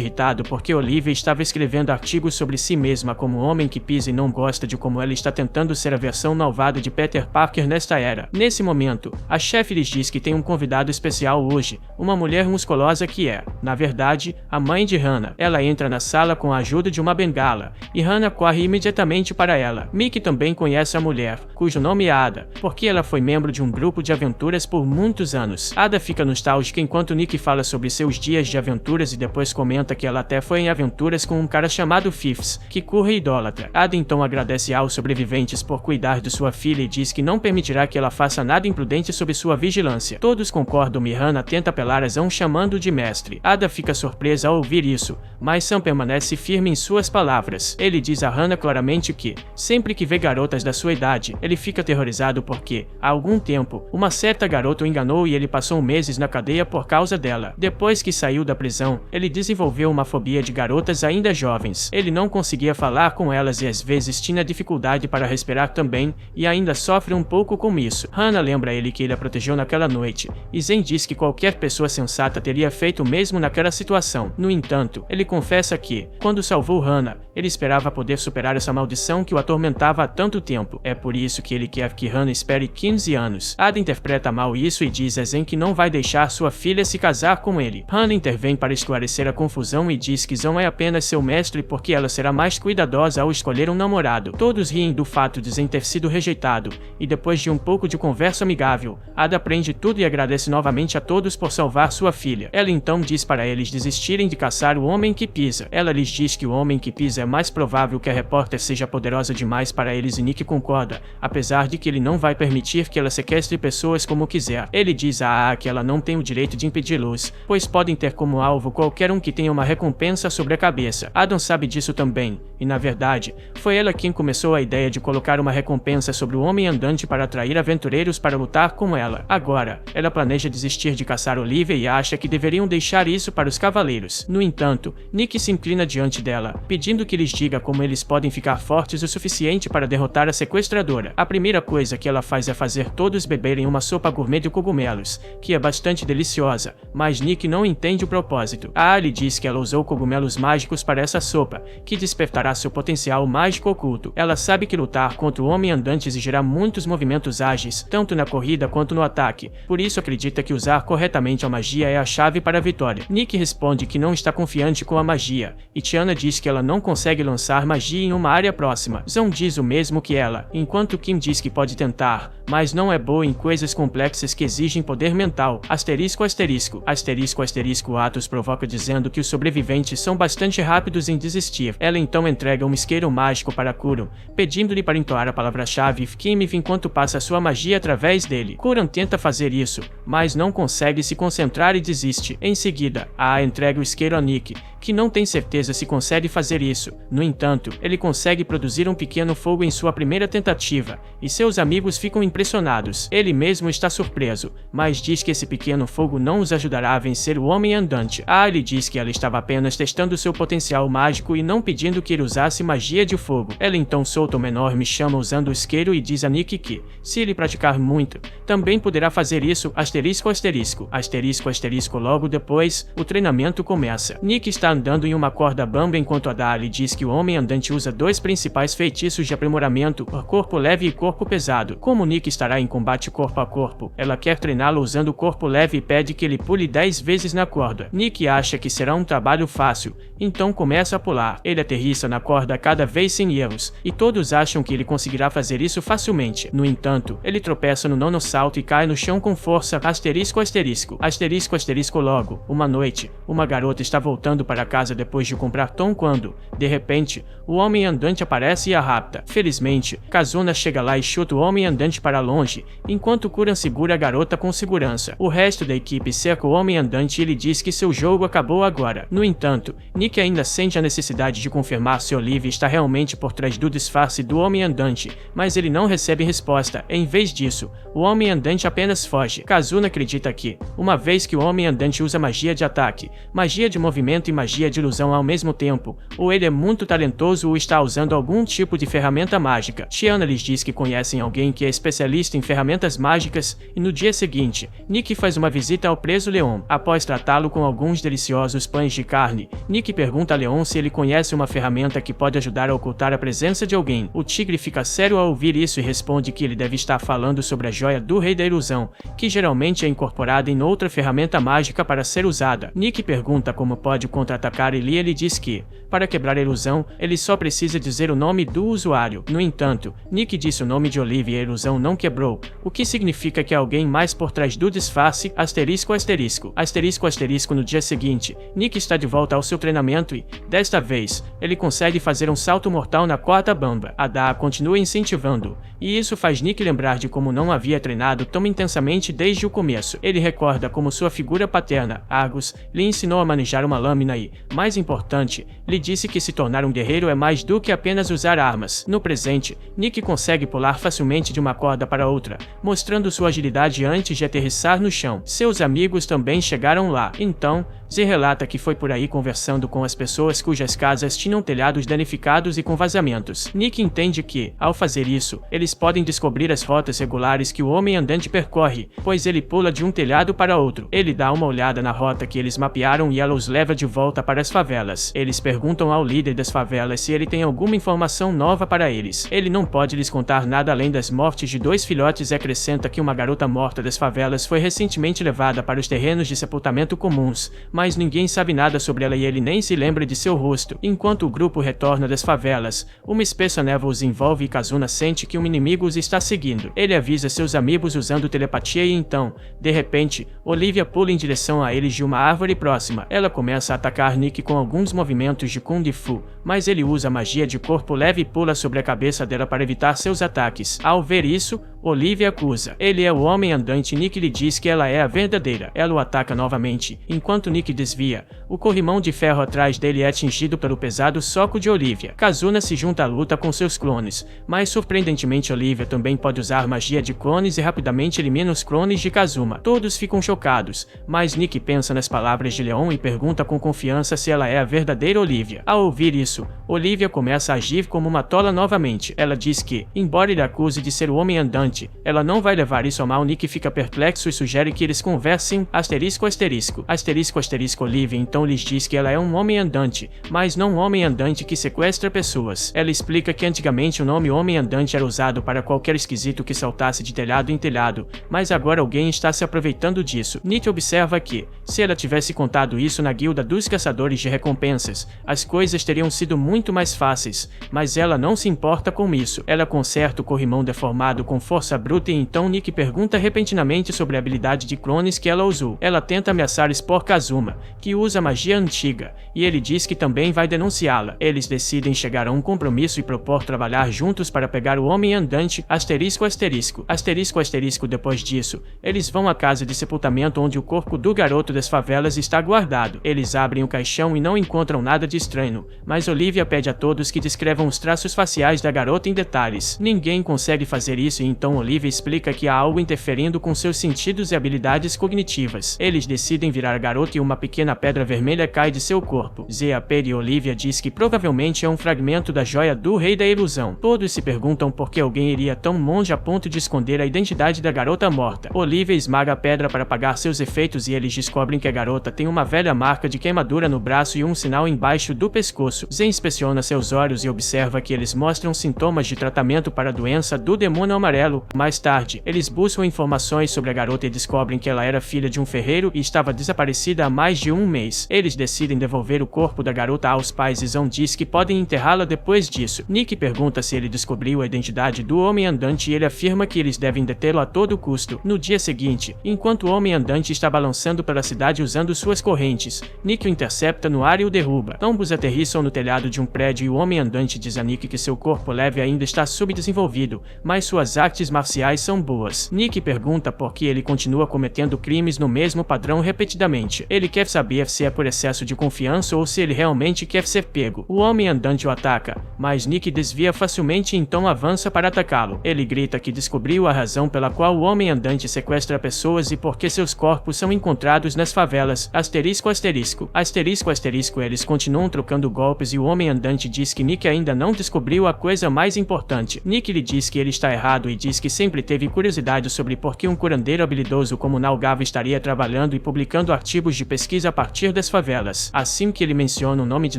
irritado porque Olivia estava escrevendo artigos sobre si mesma como o homem que pisa e não gosta de como ela está tentando ser a versão malvada de Peter Parker nesta era. Nesse momento, a chefe lhes diz que tem um convidado especial hoje, uma mulher musculosa que é, na verdade, a mãe de Hannah. Ela entra na sala com a ajuda de uma bengala, e Hannah corre imediatamente para ela. Mickey também conhece a mulher, cujo nome é Ada, porque ela foi membro de um grupo de aventuras por muitos anos. Ada fica nostálgica enquanto Nick fala sobre seus dias de aventuras e depois comenta que ela até foi em aventuras com um cara chamado Fifths, que curra e idólatra. Ada então agradece aos sobreviventes por cuidar de sua filha e diz que não permitirá que ela faça nada imprudente sob sua vigilância. Todos concordam e Hannah tenta apelar a Sam chamando de mestre. Ada fica surpresa ao ouvir isso, mas Sam permanece firme em suas palavras. Ele diz a Hannah claramente que, sempre que vê garotas da sua idade, ele fica aterrorizado porque, há algum tempo, uma certa garota o enganou e ele passou meses na cadeia por causa dela. Depois que saiu da prisão, ele desenvolveu uma fobia de garotas ainda jovens. Ele não conseguia falar com elas e às vezes tinha dificuldade para respirar também, e ainda sofre um pouco com isso. Hannah lembra ele que ele a protegeu naquela noite, e Zen diz que qualquer pessoa sensata teria feito o mesmo naquela situação. No entanto, ele confessa que, quando salvou Hannah, ele esperava poder superar essa maldição que o atormentava há tanto tempo. É por isso que ele quer que Hannah espere 15 anos. Ada interpreta mal isso e diz a Zen que não vai deixar sua filha se casar com ele. Hannah intervém para esclarecer a confusão e diz que Zen é apenas seu mestre porque ela será mais cuidadosa ao escolher um namorado. Todos riem do fato de Zen ter sido rejeitado, e depois de um pouco de conversa amigável, Ada aprende tudo e agradece novamente a todos por salvar sua filha. Ela então diz para eles desistirem de caçar o homem que pisa. Ela lhes diz que o homem que pisa é mais provável que a repórter seja poderosa demais para eles e Nick concorda, apesar de que ele não vai permitir que ela sequestre pessoas como quiser. Ele diz a A que ela não tem o direito de impedi-los, pois podem ter como alvo qualquer um que tenha uma recompensa sobre a cabeça. Adam sabe disso também, e na verdade, foi ela quem começou a ideia de colocar uma recompensa sobre o homem andante para atrair aventureiros para lutar com ela. Agora, ela planeja desistir de caçar Olivia e acha que deveriam deixar isso para os cavaleiros. No entanto, Nick se inclina diante dela, pedindo que lhes diga como eles podem ficar fortes o suficiente para derrotar a sequestradora. A primeira coisa que ela faz é fazer todos beberem uma sopa gourmet de cogumelos, que é bastante deliciosa, mas Nick não entende o propósito. A Ali diz que ela usou cogumelos mágicos para essa sopa, que despertará seu potencial mágico oculto. Ela sabe que lutar contra o homem andante exigirá muitos movimentos ágeis, tanto na corrida quanto no ataque, por isso acredita que usar corretamente a magia é a chave para a vitória. Nick responde que não está confiante com a magia, e Tiana diz que ela não consegue lançar magia em uma área próxima. Zão diz o mesmo que ela, enquanto Kim diz que pode tentar, mas não é boa em coisas complexas que exigem poder mental. Asterisco, asterisco. Asterisco, asterisco. Atos provoca dizendo que os sobreviventes são bastante rápidos em desistir. Ela então entrega um isqueiro mágico para Kuran, pedindo-lhe para entoar a palavra-chave Fkimiv enquanto passa sua magia através dele. Kuran tenta fazer isso, mas não consegue se concentrar e desiste. Em seguida, A entrega o isqueiro a Nick, que não tem certeza se consegue fazer isso. No entanto, ele consegue produzir um pequeno fogo em sua primeira tentativa, e seus amigos ficam impressionados. Ele mesmo está surpreso, mas diz que esse pequeno fogo não os ajudará a vencer o homem andante. A lhe diz que ela estava apenas testando seu potencial mágico e não pedindo que ele usasse magia de fogo. Ela então solta uma enorme chama usando o isqueiro e diz a Nick que, se ele praticar muito, também poderá fazer isso. Asterisco, asterisco. Asterisco, asterisco. Logo depois, o treinamento começa. Nick está andando em uma corda bamba enquanto Ada lhe diz que o homem andante usa 2 principais feitiços de aprimoramento, corpo leve e corpo pesado. Como Nick estará em combate corpo a corpo, ela quer treiná-lo usando o corpo leve e pede que ele pule 10 vezes na corda. Nick acha que será um trabalho fácil, então começa a pular. Ele aterrissa na corda cada vez sem erros, e todos acham que ele conseguirá fazer isso facilmente. No entanto, ele tropeça no 9º salto e cai no chão com força. Asterisco, asterisco. Asterisco, asterisco logo. Uma noite, uma garota está voltando para casa depois de comprar pão quando, de repente, o homem andante aparece e a rapta. Felizmente, Kazuna chega lá e chuta o homem andante para longe, enquanto Kuran segura a garota com segurança. O resto da equipe cerca o homem andante e ele diz que seu jogo acabou agora. No entanto, Nick ainda sente a necessidade de confirmar se Olivia está realmente por trás do disfarce do homem andante, mas ele não recebe resposta. Em vez disso, o homem andante apenas foge. Kazuna acredita que, uma vez que o homem andante usa magia de ataque, magia de movimento e magia de ilusão ao mesmo tempo, ou ele é muito talentoso ou está usando algum tipo de ferramenta mágica. Tiana lhes diz que conhecem alguém que é especialista em ferramentas mágicas, e no dia seguinte, Nick faz uma visita ao preso Leon. Após tratá-lo com alguns deliciosos pães de carne, Nick pergunta a Leon se ele conhece uma ferramenta que pode ajudar a ocultar a presença de alguém. O tigre fica sério ao ouvir isso e responde que ele deve estar falando sobre a joia do Rei da Ilusão, que geralmente é incorporada em outra ferramenta mágica para ser usada. Nick pergunta como pode contra-atacar e Lia lhe diz que, para quebrar a ilusão, ele só precisa dizer o nome do usuário. No entanto, Nick disse o nome de Olivia e a ilusão não quebrou, o que significa que há alguém mais por trás do disfarce. Asterisco, asterisco. Asterisco, asterisco. No dia seguinte, Nick está de volta ao seu treinamento e, desta vez, ele consegue fazer um salto mortal na corda bamba. Ada continua incentivando, e isso faz Nick lembrar de como não havia treinado tão intensamente desde o começo. Ele recorda como sua figura paterna, Argus, lhe ensinou a manejar uma lâmina e, mais importante, lhe disse que se tornar um guerreiro é mais do que apenas usar armas. No presente, Nick consegue pular facilmente de uma corda para outra, mostrando sua agilidade antes de aterrissar no chão. Seus amigos também chegaram lá. Então, Z relata que foi por aí conversando com as pessoas cujas casas tinham telhados danificados e com vazamentos. Nick entende que, ao fazer isso, eles podem descobrir as rotas regulares que o homem andante percorre, pois ele pula de um telhado para outro. Ele dá uma olhada na rota que eles mapearam e ela os leva de volta para as favelas. Eles perguntam ao líder das favelas se ele tem alguma informação nova para eles. Ele não pode lhes contar nada além das mortes de 2 filhotes e acrescenta que uma garota morta das favelas foi recentemente levada para os terrenos de sepultamento comuns, mas ninguém sabe nada sobre ela e ele nem se lembra de seu rosto. Enquanto o grupo retorna das favelas, uma espessa névoa os envolve e Kazuna sente que um inimigo os está seguindo. Ele avisa seus amigos usando telepatia e então, de repente, Olivia pula em direção a eles de uma árvore próxima. Ela começa a atacar Nick com alguns movimentos de Kung Fu, mas ele usa magia de corpo leve e pula sobre a cabeça dela para evitar seus ataques. Ao ver isso, Olivia acusa. Ele é o homem andante e Nick lhe diz que ela é a verdadeira. Ela o ataca novamente, enquanto Nick desvia. O corrimão de ferro atrás dele é atingido pelo pesado soco de Olivia. Kazuna se junta à luta com seus clones, mas surpreendentemente Olivia também pode usar magia de clones e rapidamente elimina os clones de Kazuma. Todos ficam chocados, mas Nick pensa nas palavras de Leon e pergunta com confiança se ela é a verdadeira Olivia. Ao ouvir isso, Olivia começa a agir como uma tola novamente. Ela diz que, embora ele acuse de ser o homem andante, ela não vai levar isso a mal. Nick fica perplexo e sugere que eles conversem. Asterisco, asterisco. Asterisco, asterisco. Olivia então lhes diz que ela é um homem andante, mas não um homem andante que sequestra pessoas. Ela explica que antigamente o nome homem andante era usado para qualquer esquisito que saltasse de telhado em telhado, mas agora alguém está se aproveitando disso. Nick observa que, se ela tivesse contado isso na guilda dos caçadores de recompensas, as coisas teriam sido muito mais fáceis, mas ela não se importa com isso. Ela conserta o corrimão deformado com força bruta e então Nick pergunta repentinamente sobre a habilidade de clones que ela usou. Ela tenta ameaçar expor Kazuma, que usa magia antiga, e ele diz que também vai denunciá-la. Eles decidem chegar a um compromisso e propor trabalhar juntos para pegar o homem andante. Asterisco, asterisco. Asterisco, asterisco. Depois disso, eles vão à casa de sepultamento onde o corpo do garoto das favelas está guardado. Eles abrem o caixão e não encontram nada de estranho, mas Olivia pede a todos que descrevam os traços faciais da garota em detalhes. Ninguém consegue fazer isso e então então Olivia explica que há algo interferindo com seus sentidos e habilidades cognitivas. Eles decidem virar a garota e uma pequena pedra vermelha cai de seu corpo. Zia, Perry e Olivia diz que provavelmente é um fragmento da joia do Rei da Ilusão. Todos se perguntam por que alguém iria tão longe a ponto de esconder a identidade da garota morta. Olivia esmaga a pedra para apagar seus efeitos e eles descobrem que a garota tem uma velha marca de queimadura no braço e um sinal embaixo do pescoço. Zia inspeciona seus olhos e observa que eles mostram sintomas de tratamento para a doença do demônio amarelo. Mais tarde, eles buscam informações sobre a garota e descobrem que ela era filha de um ferreiro e estava desaparecida há mais de um mês. Eles decidem devolver o corpo da garota aos pais e Zão diz que podem enterrá-la depois disso. Nick pergunta se ele descobriu a identidade do Homem Andante e ele afirma que eles devem detê-lo a todo custo. No dia seguinte, enquanto o Homem Andante está balançando pela cidade usando suas correntes, Nick o intercepta no ar e o derruba. Ambos aterrissam no telhado de um prédio e o Homem Andante diz a Nick que seu corpo leve ainda está subdesenvolvido, mas suas artes marciais são boas. Nick pergunta por que ele continua cometendo crimes no mesmo padrão repetidamente. Ele quer saber se é por excesso de confiança ou se ele realmente quer ser pego. O Homem Andante o ataca, mas Nick desvia facilmente e então avança para atacá-lo. Ele grita que descobriu a razão pela qual o Homem Andante sequestra pessoas e por que seus corpos são encontrados nas favelas. Asterisco, asterisco. Asterisco, asterisco. Eles continuam trocando golpes e o Homem Andante diz que Nick ainda não descobriu a coisa mais importante. Nick lhe diz que ele está errado e diz que sempre teve curiosidade sobre por que um curandeiro habilidoso como Nalgava estaria trabalhando e publicando artigos de pesquisa a partir das favelas. Assim que ele menciona o nome de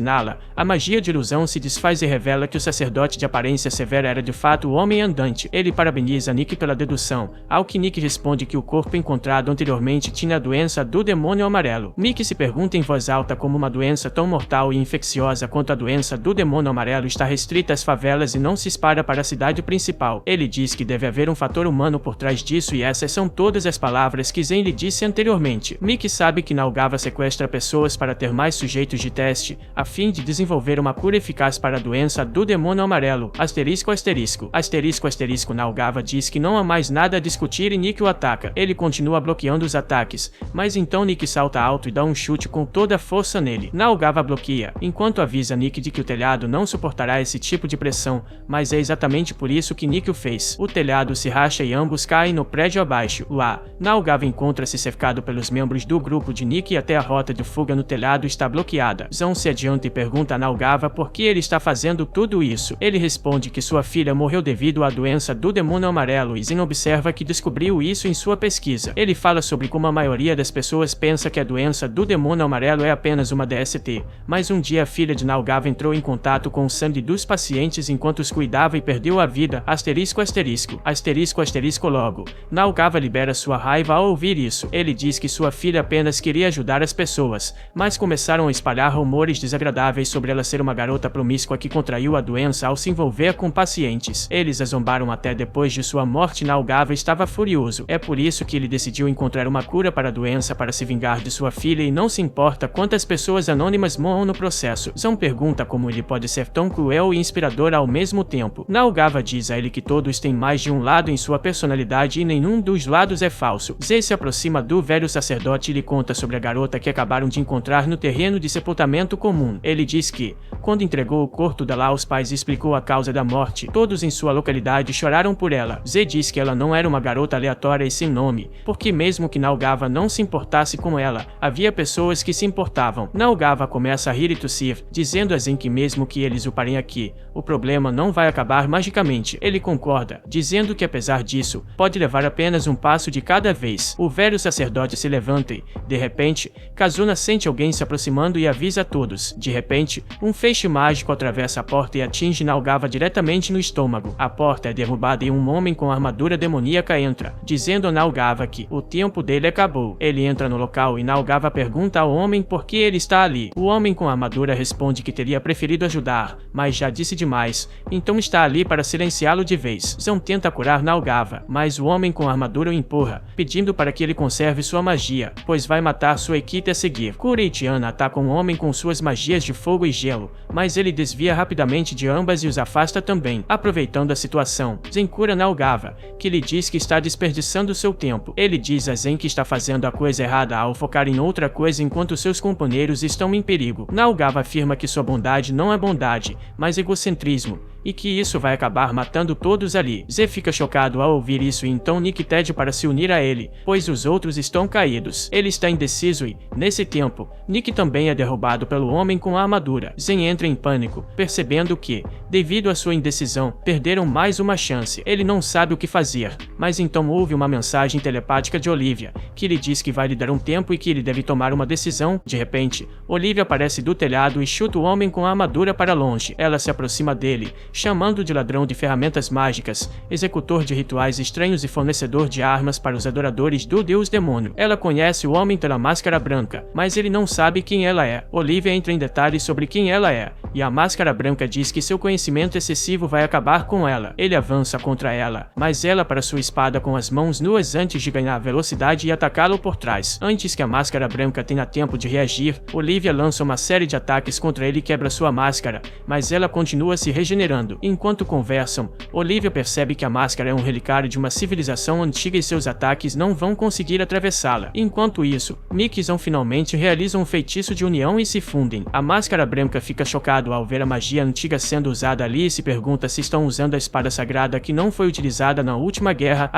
Nala, a magia de ilusão se desfaz e revela que o sacerdote de aparência severa era de fato o Homem Andante. Ele parabeniza Nick pela dedução, ao que Nick responde que o corpo encontrado anteriormente tinha a doença do demônio amarelo. Nick se pergunta em voz alta como uma doença tão mortal e infecciosa quanto a doença do demônio amarelo está restrita às favelas e não se espalha para a cidade principal. Ele diz que deve haver um fator humano por trás disso e essas são todas as palavras que Zen lhe disse anteriormente. Nick sabe que Nalgava sequestra pessoas para ter mais sujeitos de teste, a fim de desenvolver uma cura eficaz para a doença do demônio amarelo. Asterisco, asterisco. Asterisco, asterisco. Nalgava diz que não há mais nada a discutir e Nick o ataca. Ele continua bloqueando os ataques, mas então Nick salta alto e dá um chute com toda a força nele. Nalgava bloqueia, enquanto avisa Nick de que o telhado não suportará esse tipo de pressão, mas é exatamente por isso que Nick o fez. O telhado se racha e ambos caem no prédio abaixo. Lá, Nalgava encontra-se cercado pelos membros do grupo de Nick e até a rota de fuga no telhado está bloqueada. Zão se adianta e pergunta a Nalgava por que ele está fazendo tudo isso. Ele responde que sua filha morreu devido à doença do demônio amarelo e Zen observa que descobriu isso em sua pesquisa. Ele fala sobre como a maioria das pessoas pensa que a doença do demônio amarelo é apenas uma DST, mas um dia a filha de Nalgava entrou em contato com o sangue dos pacientes enquanto os cuidava e perdeu a vida. Asterisco, asterisco. Asterisco, asterisco logo. Nalgava libera sua raiva ao ouvir isso. Ele diz que sua filha apenas queria ajudar as pessoas, mas começaram a espalhar rumores desagradáveis sobre ela ser uma garota promíscua que contraiu a doença ao se envolver com pacientes. Eles a zombaram até depois de sua morte. Nalgava estava furioso. É por isso que ele decidiu encontrar uma cura para a doença para se vingar de sua filha e não se importa quantas pessoas anônimas morram no processo. Zão pergunta como ele pode ser tão cruel e inspirador ao mesmo tempo. Nalgava diz a ele que todos têm mais de um lado em sua personalidade e nenhum dos lados é falso. Zé se aproxima do velho sacerdote e lhe conta sobre a garota que acabaram de encontrar no terreno de sepultamento comum. Ele diz que, quando entregou o corpo dela aos pais e explicou a causa da morte, todos em sua localidade choraram por ela. Zé diz que ela não era uma garota aleatória e sem nome, porque mesmo que Nalgava não se importasse com ela, havia pessoas que se importavam. Nalgava começa a rir e tossir, dizendo a Zen que mesmo que eles o parem aqui, o problema não vai acabar magicamente. Ele concorda, dizendo que apesar disso, pode levar apenas um passo de cada vez. O velho sacerdote se levanta e, de repente, Kazuna sente alguém se aproximando e avisa a todos. De repente, um feixe mágico atravessa a porta e atinge Nalgava diretamente no estômago. A porta é derrubada e um homem com armadura demoníaca entra, dizendo a Nalgava que o tempo dele acabou. Ele entra no local e Nalgava pergunta ao homem por que ele está ali. O homem com a armadura responde que teria preferido ajudar, mas já disse demais, então está ali para silenciá-lo de vez. Zão tenta curar Nalgava, mas o homem com a armadura o empurra, pedindo para que ele conserve sua magia, pois vai matar sua equipe a seguir. Kura e Tiana atacam o homem com suas magias de fogo e gelo, mas ele desvia rapidamente de ambas e os afasta também. Aproveitando a situação, Zen cura Nalgava, que lhe diz que está desperdiçando seu tempo. Ele diz a Zen que está fazendo a coisa errada ao focar em outra coisa enquanto seus companheiros estão em perigo. Nalgava afirma que sua bondade não é bondade, mas egocentrismo, e que isso vai acabar matando todos ali. Z fica chocado ao ouvir isso e então Nick pede para se unir a ele, pois os outros estão caídos. Ele está indeciso e, nesse tempo, Nick também é derrubado pelo homem com a armadura. Zen entra em pânico, percebendo que, devido à sua indecisão, perderam mais uma chance. Ele não sabe o que fazer, mas então ouve uma mensagem telepática de Olivia, que lhe diz que vai lhe dar um tempo e que ele deve tomar uma decisão. De repente, Olivia aparece do telhado e chuta o homem com a armadura para longe. Ela se aproxima dele, chamando de ladrão de ferramentas mágicas, executor de rituais estranhos e fornecedor de armas para os adoradores do deus demônio. Ela conhece o homem pela máscara branca, mas ele não sabe quem ela é. Olivia entra em detalhes sobre quem ela é, e a máscara branca diz que seu conhecimento excessivo vai acabar com ela. Ele avança contra ela, mas ela para sua espada com as mãos nuas antes de ganhar velocidade e atacá-lo por trás. Antes que a máscara branca tenha tempo de reagir, Olivia lança uma série de ataques contra ele e quebra sua máscara, mas ela continua se regenerando. Enquanto conversam, Olivia percebe que a máscara é um relicário de uma civilização antiga e seus ataques não vão conseguir atravessá-la. Enquanto isso, Nick e Zão finalmente realizam um feitiço de união e se fundem. A máscara branca fica chocado ao ver a magia antiga sendo usada ali e se pergunta se estão usando a espada sagrada que não foi utilizada na última guerra.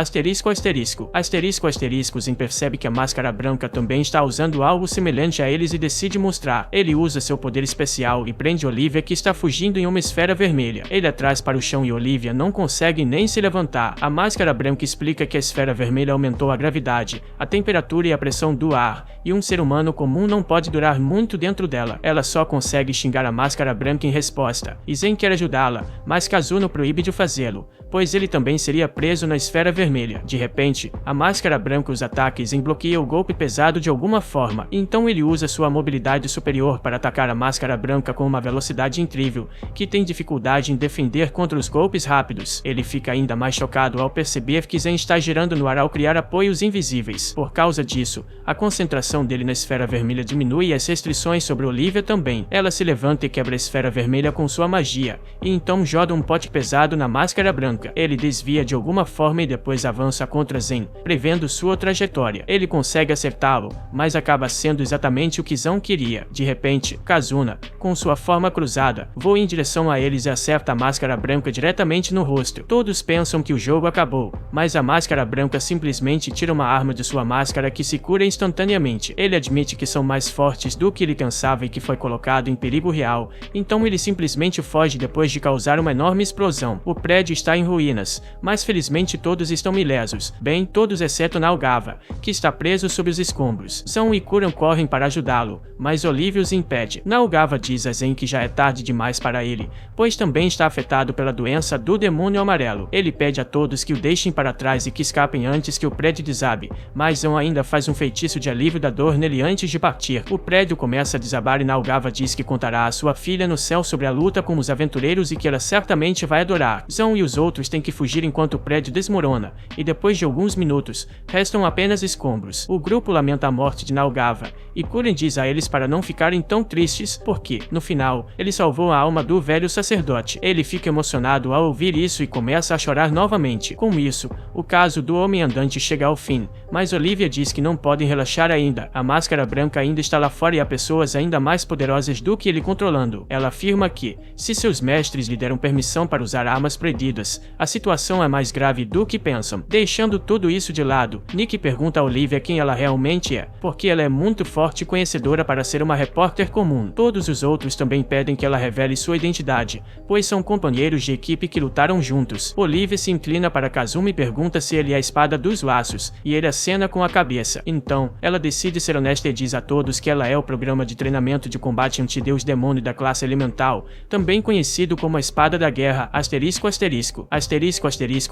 Zen percebe que a máscara branca também está usando algo semelhante a eles e decide mostrar. Ele usa seu poder especial e prende Olivia, que está fugindo em uma esfera vermelha. Ele a traz para o chão e Olivia não consegue nem se levantar. A máscara branca explica que a esfera vermelha aumentou a gravidade, a temperatura e a pressão do ar, e um ser humano comum não pode durar muito dentro dela. Ela só consegue xingar a máscara branca em resposta, e Zen quer ajudá-la, mas Kazuno proíbe de fazê-lo, pois ele também seria preso na esfera vermelha. De repente, a máscara branca os ataques e bloqueia o golpe pesado de alguma forma, então ele usa sua mobilidade superior para atacar a máscara branca com uma velocidade incrível, que tem dificuldade em defender contra os golpes rápidos. Ele fica ainda mais chocado ao perceber que Zen está girando no ar ao criar apoios invisíveis. Por causa disso, a concentração dele na esfera vermelha diminui e as restrições sobre Olivia também. Ela se levanta e quebra a esfera vermelha com sua magia, e então joga um pote pesado na máscara branca. Ele desvia de alguma forma e depois avança contra Zen, prevendo sua trajetória. Ele consegue acertá-lo, mas acaba sendo exatamente o que Zão queria. De repente, Kazuna, com sua forma cruzada, voa em direção a eles e acerta a máscara branca diretamente no rosto. Todos pensam que o jogo acabou, mas a máscara branca simplesmente tira uma arma de sua máscara que se cura instantaneamente. Ele admite que são mais fortes do que ele pensava e que foi colocado em perigo real, então ele simplesmente foge depois de causar uma enorme explosão. O prédio está em ruínas, mas felizmente todos estão ilesos, bem, todos exceto Naogava, que está preso sob os escombros. Zão e Kuran correm para ajudá-lo, mas Olivia os impede. Naogava diz a Zen que já é tarde demais para ele, pois também está afetado pela doença do demônio amarelo. Ele pede a todos que o deixem para trás e que escapem antes que o prédio desabe, mas Zão ainda faz um feitiço de alívio da dor nele antes de partir. O prédio começa a desabar e Naogava diz que contará a sua filha no céu sobre a luta com os aventureiros e que ela certamente vai adorar. Zão e os outros têm que fugir enquanto o prédio desmorona, e depois de alguns minutos, restam apenas escombros. O grupo lamenta a morte de Naogava, e Kuren diz a eles para não ficarem tão tristes, porque, no final, ele salvou a alma do velho sacerdote. Ele fica emocionado ao ouvir isso e começa a chorar novamente. Com isso, o caso do Homem Andante chega ao fim, mas Olivia diz que não podem relaxar ainda. A máscara branca ainda está lá fora e há pessoas ainda mais poderosas do que ele controlando. Ela afirma que, se seus mestres lhe deram permissão para usar armas proibidas, a situação é mais grave do que pensam. Deixando tudo isso de lado, Nick pergunta a Olivia quem ela realmente é, porque ela é muito forte e conhecedora para ser uma repórter comum. Todos os outros também pedem que ela revele sua identidade, pois são companheiros de equipe que lutaram juntos. Olivia se inclina para Kazuma e pergunta se ele é a espada dos laços, e ele acena com a cabeça. Então, ela decide ser honesta e diz a todos que ela é o programa de treinamento de combate antideus demônio da classe elemental, também conhecido como a espada da guerra,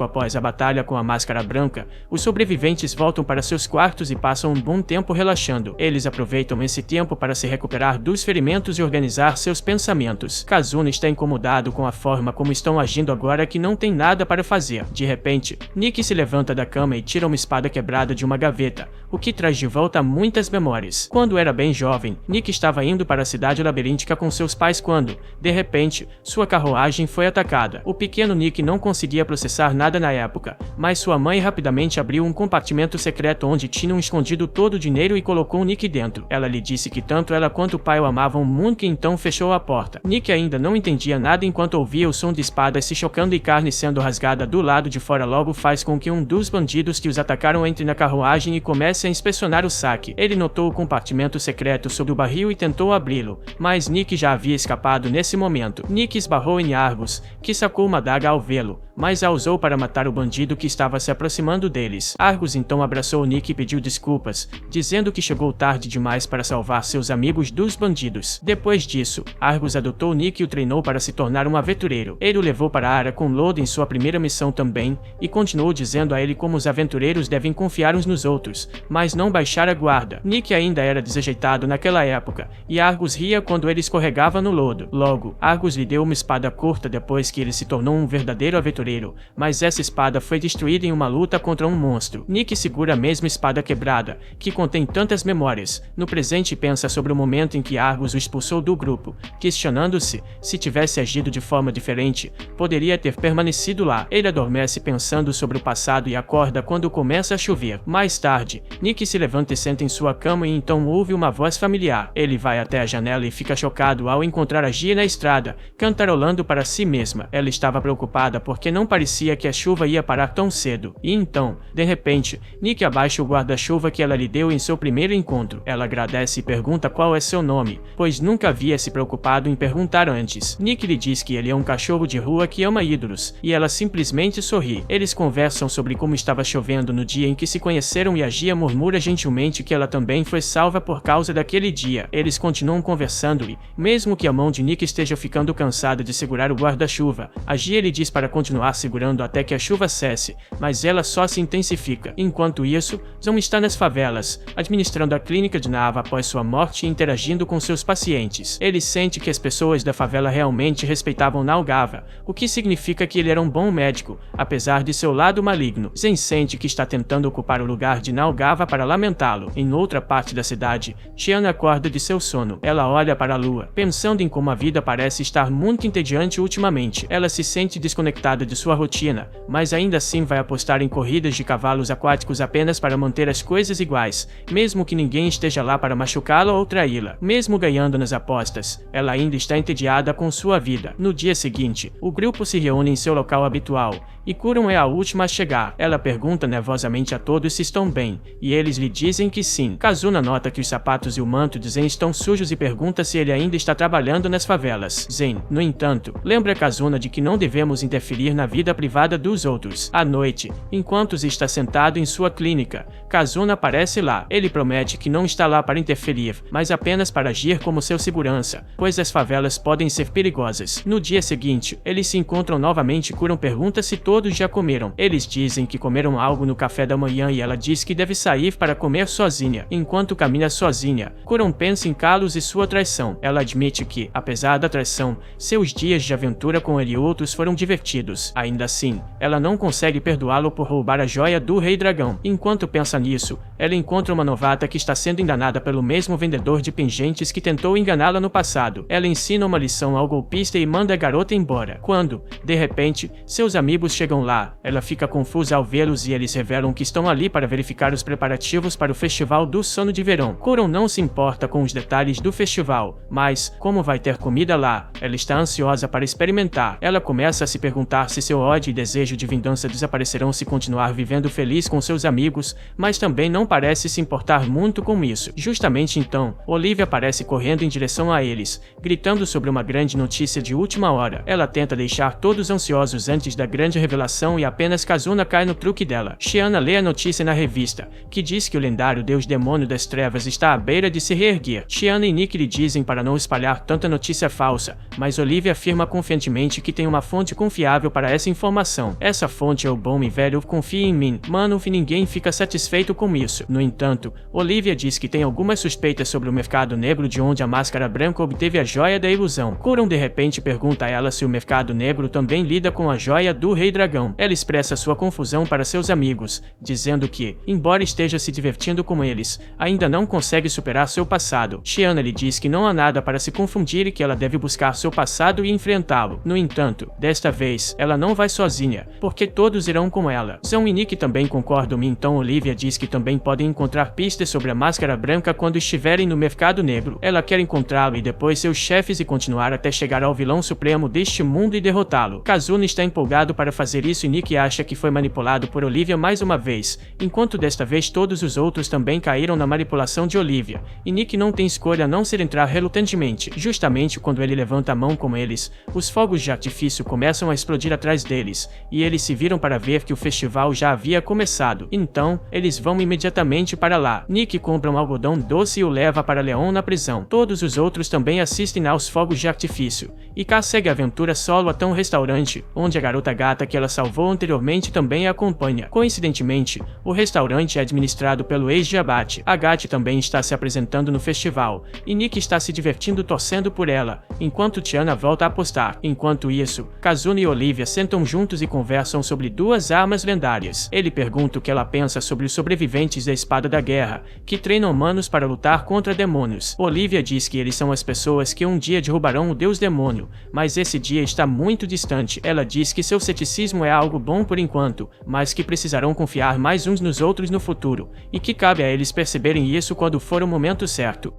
após a batalha com a máscara branca, os sobreviventes voltam para seus quartos e passam um bom tempo relaxando. Eles aproveitam esse tempo para se recuperar dos ferimentos e organizar seus pensamentos. Kazuna está incomodado com a forma como estão agindo agora que não tem nada para fazer. De repente, Nick se levanta da cama e tira uma espada quebrada de uma gaveta, o que traz de volta muitas memórias. Quando era bem jovem, Nick estava indo para a cidade labiríntica com seus pais quando, de repente, sua carruagem foi atacada. O pequeno Nick não conseguia processar nada na época, mas sua mãe rapidamente abriu um compartimento secreto onde tinham escondido todo o dinheiro e colocou Nick dentro. Ela lhe disse que tanto ela quanto o pai o amavam muito e então fechou a porta. Nick ainda não entendia nada enquanto ouvir o som de espadas se chocando e carne sendo rasgada do lado de fora logo faz com que um dos bandidos que os atacaram entre na carruagem e comece a inspecionar o saque. Ele notou o compartimento secreto sobre o barril e tentou abri-lo, mas Nick já havia escapado nesse momento. Nick esbarrou em Argus, que sacou uma adaga ao vê-lo, mas a usou para matar o bandido que estava se aproximando deles. Argus então abraçou Nick e pediu desculpas, dizendo que chegou tarde demais para salvar seus amigos dos bandidos. Depois disso, Argus adotou Nick e o treinou para se tornar um aventureiro. Ele o levou para a área com Loden em sua primeira missão também, e continuou dizendo a ele como os aventureiros devem confiar uns nos outros, mas não baixar a guarda. Nick ainda era desajeitado naquela época, e Argus ria quando ele escorregava no lodo. Logo, Argus lhe deu uma espada curta depois que ele se tornou um verdadeiro aventureiro, mas essa espada foi destruída em uma luta contra um monstro. Nick segura a mesma espada quebrada, que contém tantas memórias, no presente e pensa sobre o momento em que Argus o expulsou do grupo, questionando-se se tivesse agido de forma diferente, poderia ter permanecido lá. Ele adormece pensando sobre o passado e acorda quando começa a chover. Mais tarde, Nick se levanta e senta em sua cama e então ouve uma voz familiar. Ele vai até a janela e fica chocado ao encontrar a Gia na estrada, cantarolando para si mesma. Ela estava preocupada porque não parecia que a chuva ia parar tão cedo. E então, de repente, Nick abaixa o guarda-chuva que ela lhe deu em seu primeiro encontro. Ela agradece e pergunta qual é seu nome, pois nunca havia se preocupado em perguntar antes. Nick lhe diz que ele é um cachorro de rua que ama ídolos, e ela simplesmente sorri. Eles conversam sobre como estava chovendo no dia em que se conheceram e a Gia murmura gentilmente que ela também foi salva por causa daquele dia. Eles continuam conversando e, mesmo que a mão de Nick esteja ficando cansada de segurar o guarda-chuva, a Gia lhe diz para continuar segurando até que a chuva cesse, mas ela só se intensifica. Enquanto isso, Zon está nas favelas, administrando a clínica de Nava após sua morte e interagindo com seus pacientes. Ele sente que as pessoas da favela realmente respeitavam Nalgava, o que significa que ele era um bom médico, apesar de seu lado maligno. Zen sente que está tentando ocupar o lugar de Nalgava para lamentá-lo. Em outra parte da cidade, Tiana acorda de seu sono. Ela olha para a lua, pensando em como a vida parece estar muito entediante ultimamente. Ela se sente desconectada de sua rotina, mas ainda assim vai apostar em corridas de cavalos aquáticos apenas para manter as coisas iguais, mesmo que ninguém esteja lá para machucá-la ou traí-la. Mesmo ganhando nas apostas, ela ainda está entediada com sua vida. No dia seguinte, o grupo se reúne em seu local habitual, e Kuron é a última a chegar. Ela pergunta nervosamente a todos se estão bem, e eles lhe dizem que sim. Kazuna nota que os sapatos e o manto de Zen estão sujos e pergunta se ele ainda está trabalhando nas favelas. Zen, no entanto, lembra Kazuna de que não devemos interferir na vida privada dos outros. À noite, enquanto Zen está sentado em sua clínica, Kazuna aparece lá. Ele promete que não está lá para interferir, mas apenas para agir como seu segurança, pois as favelas podem ser perigosas. No dia seguinte, eles se encontram novamente e Kuron pergunta se todos já comeram. Eles dizem que comeram algo no café da manhã e ela diz que deve sair para comer sozinha. Enquanto caminha sozinha, Kuron pensa em Kalos e sua traição. Ela admite que, apesar da traição, seus dias de aventura com ele e outros foram divertidos. Ainda assim, ela não consegue perdoá-lo por roubar a joia do Rei Dragão. Enquanto pensa nisso, ela encontra uma novata que está sendo enganada pelo mesmo vendedor de pingentes que tentou enganá-la no passado. Ela ensina uma lição ao golpista e manda a garota embora. Quando, de repente, seus amigos chegam lá, ela fica confusa ao vê-los e eles revelam que estão ali para verificar os preparativos para o Festival do Sono de Verão. Kuron não se importa com os detalhes do festival, mas, como vai ter comida lá, ela está ansiosa para experimentar. Ela começa a se perguntar se seu ódio e desejo de vingança desaparecerão se continuar vivendo feliz com seus amigos, mas também não parece se importar muito com isso. Justamente então, Olivia aparece correndo em direção a eles, gritando sobre uma grande notícia de última hora. Ela tenta deixar todos ansiosos antes da grande revelação e apenas Kazuna cai no truque dela. Shiana lê a notícia na revista, que diz que o lendário deus demônio das trevas está à beira de se reerguer. Shiana e Nick lhe dizem para não espalhar tanta notícia falsa, mas Olivia afirma confiantemente que tem uma fonte confiável para essa informação. Essa fonte é o bom e velho Confia em Mim. Mano, e ninguém fica satisfeito com isso. No entanto, Olivia diz que tem algumas suspeitas sobre o mercado negro de onde a Máscara Branca obteve a joia da ilusão. Kuron de repente pergunta a ela se o mercado negro também lida com a joia do Rei Dragão. Ela expressa sua confusão para seus amigos, dizendo que, embora esteja se divertindo com eles, ainda não consegue superar seu passado. Shiana lhe diz que não há nada para se confundir e que ela deve buscar seu passado e enfrentá-lo. No entanto, desta vez, ela não vai sozinha, porque todos irão com ela. Zon e Nick também concordam e então Olivia diz que também podem encontrar pistas sobre a Máscara Branca quando estiverem no mercado negro. Ela quer encontrá-lo e depois seus chefes e continuar até chegar ao vilão supremo supremo deste mundo e derrotá-lo. Kazuna está empolgado para fazer isso e Nick acha que foi manipulado por Olivia mais uma vez, enquanto desta vez todos os outros também caíram na manipulação de Olivia, e Nick não tem escolha a não ser entrar relutantemente. Justamente quando ele levanta a mão com eles, os fogos de artifício começam a explodir atrás deles, e eles se viram para ver que o festival já havia começado. Então, eles vão imediatamente para lá. Nick compra um algodão doce e o leva para Leon na prisão. Todos os outros também assistem aos fogos de artifício, e K segue a aventura solo até um restaurante, onde a garota gata que ela salvou anteriormente também a acompanha. Coincidentemente, o restaurante é administrado pelo ex de Abate. Agathe também está se apresentando no festival, e Nick está se divertindo torcendo por ela, enquanto Tiana volta a apostar. Enquanto isso, Kazuna e Olivia sentam juntos e conversam sobre duas armas lendárias. Ele pergunta o que ela pensa sobre os sobreviventes da Espada da Guerra, que treinam humanos para lutar contra demônios. Olivia diz que eles são as pessoas que um dia derrubarão o deus demônio, mas esse dia está muito distante. Ela diz que seu ceticismo é algo bom por enquanto, mas que precisarão confiar mais uns nos outros no futuro, e que cabe a eles perceberem isso quando for o momento certo.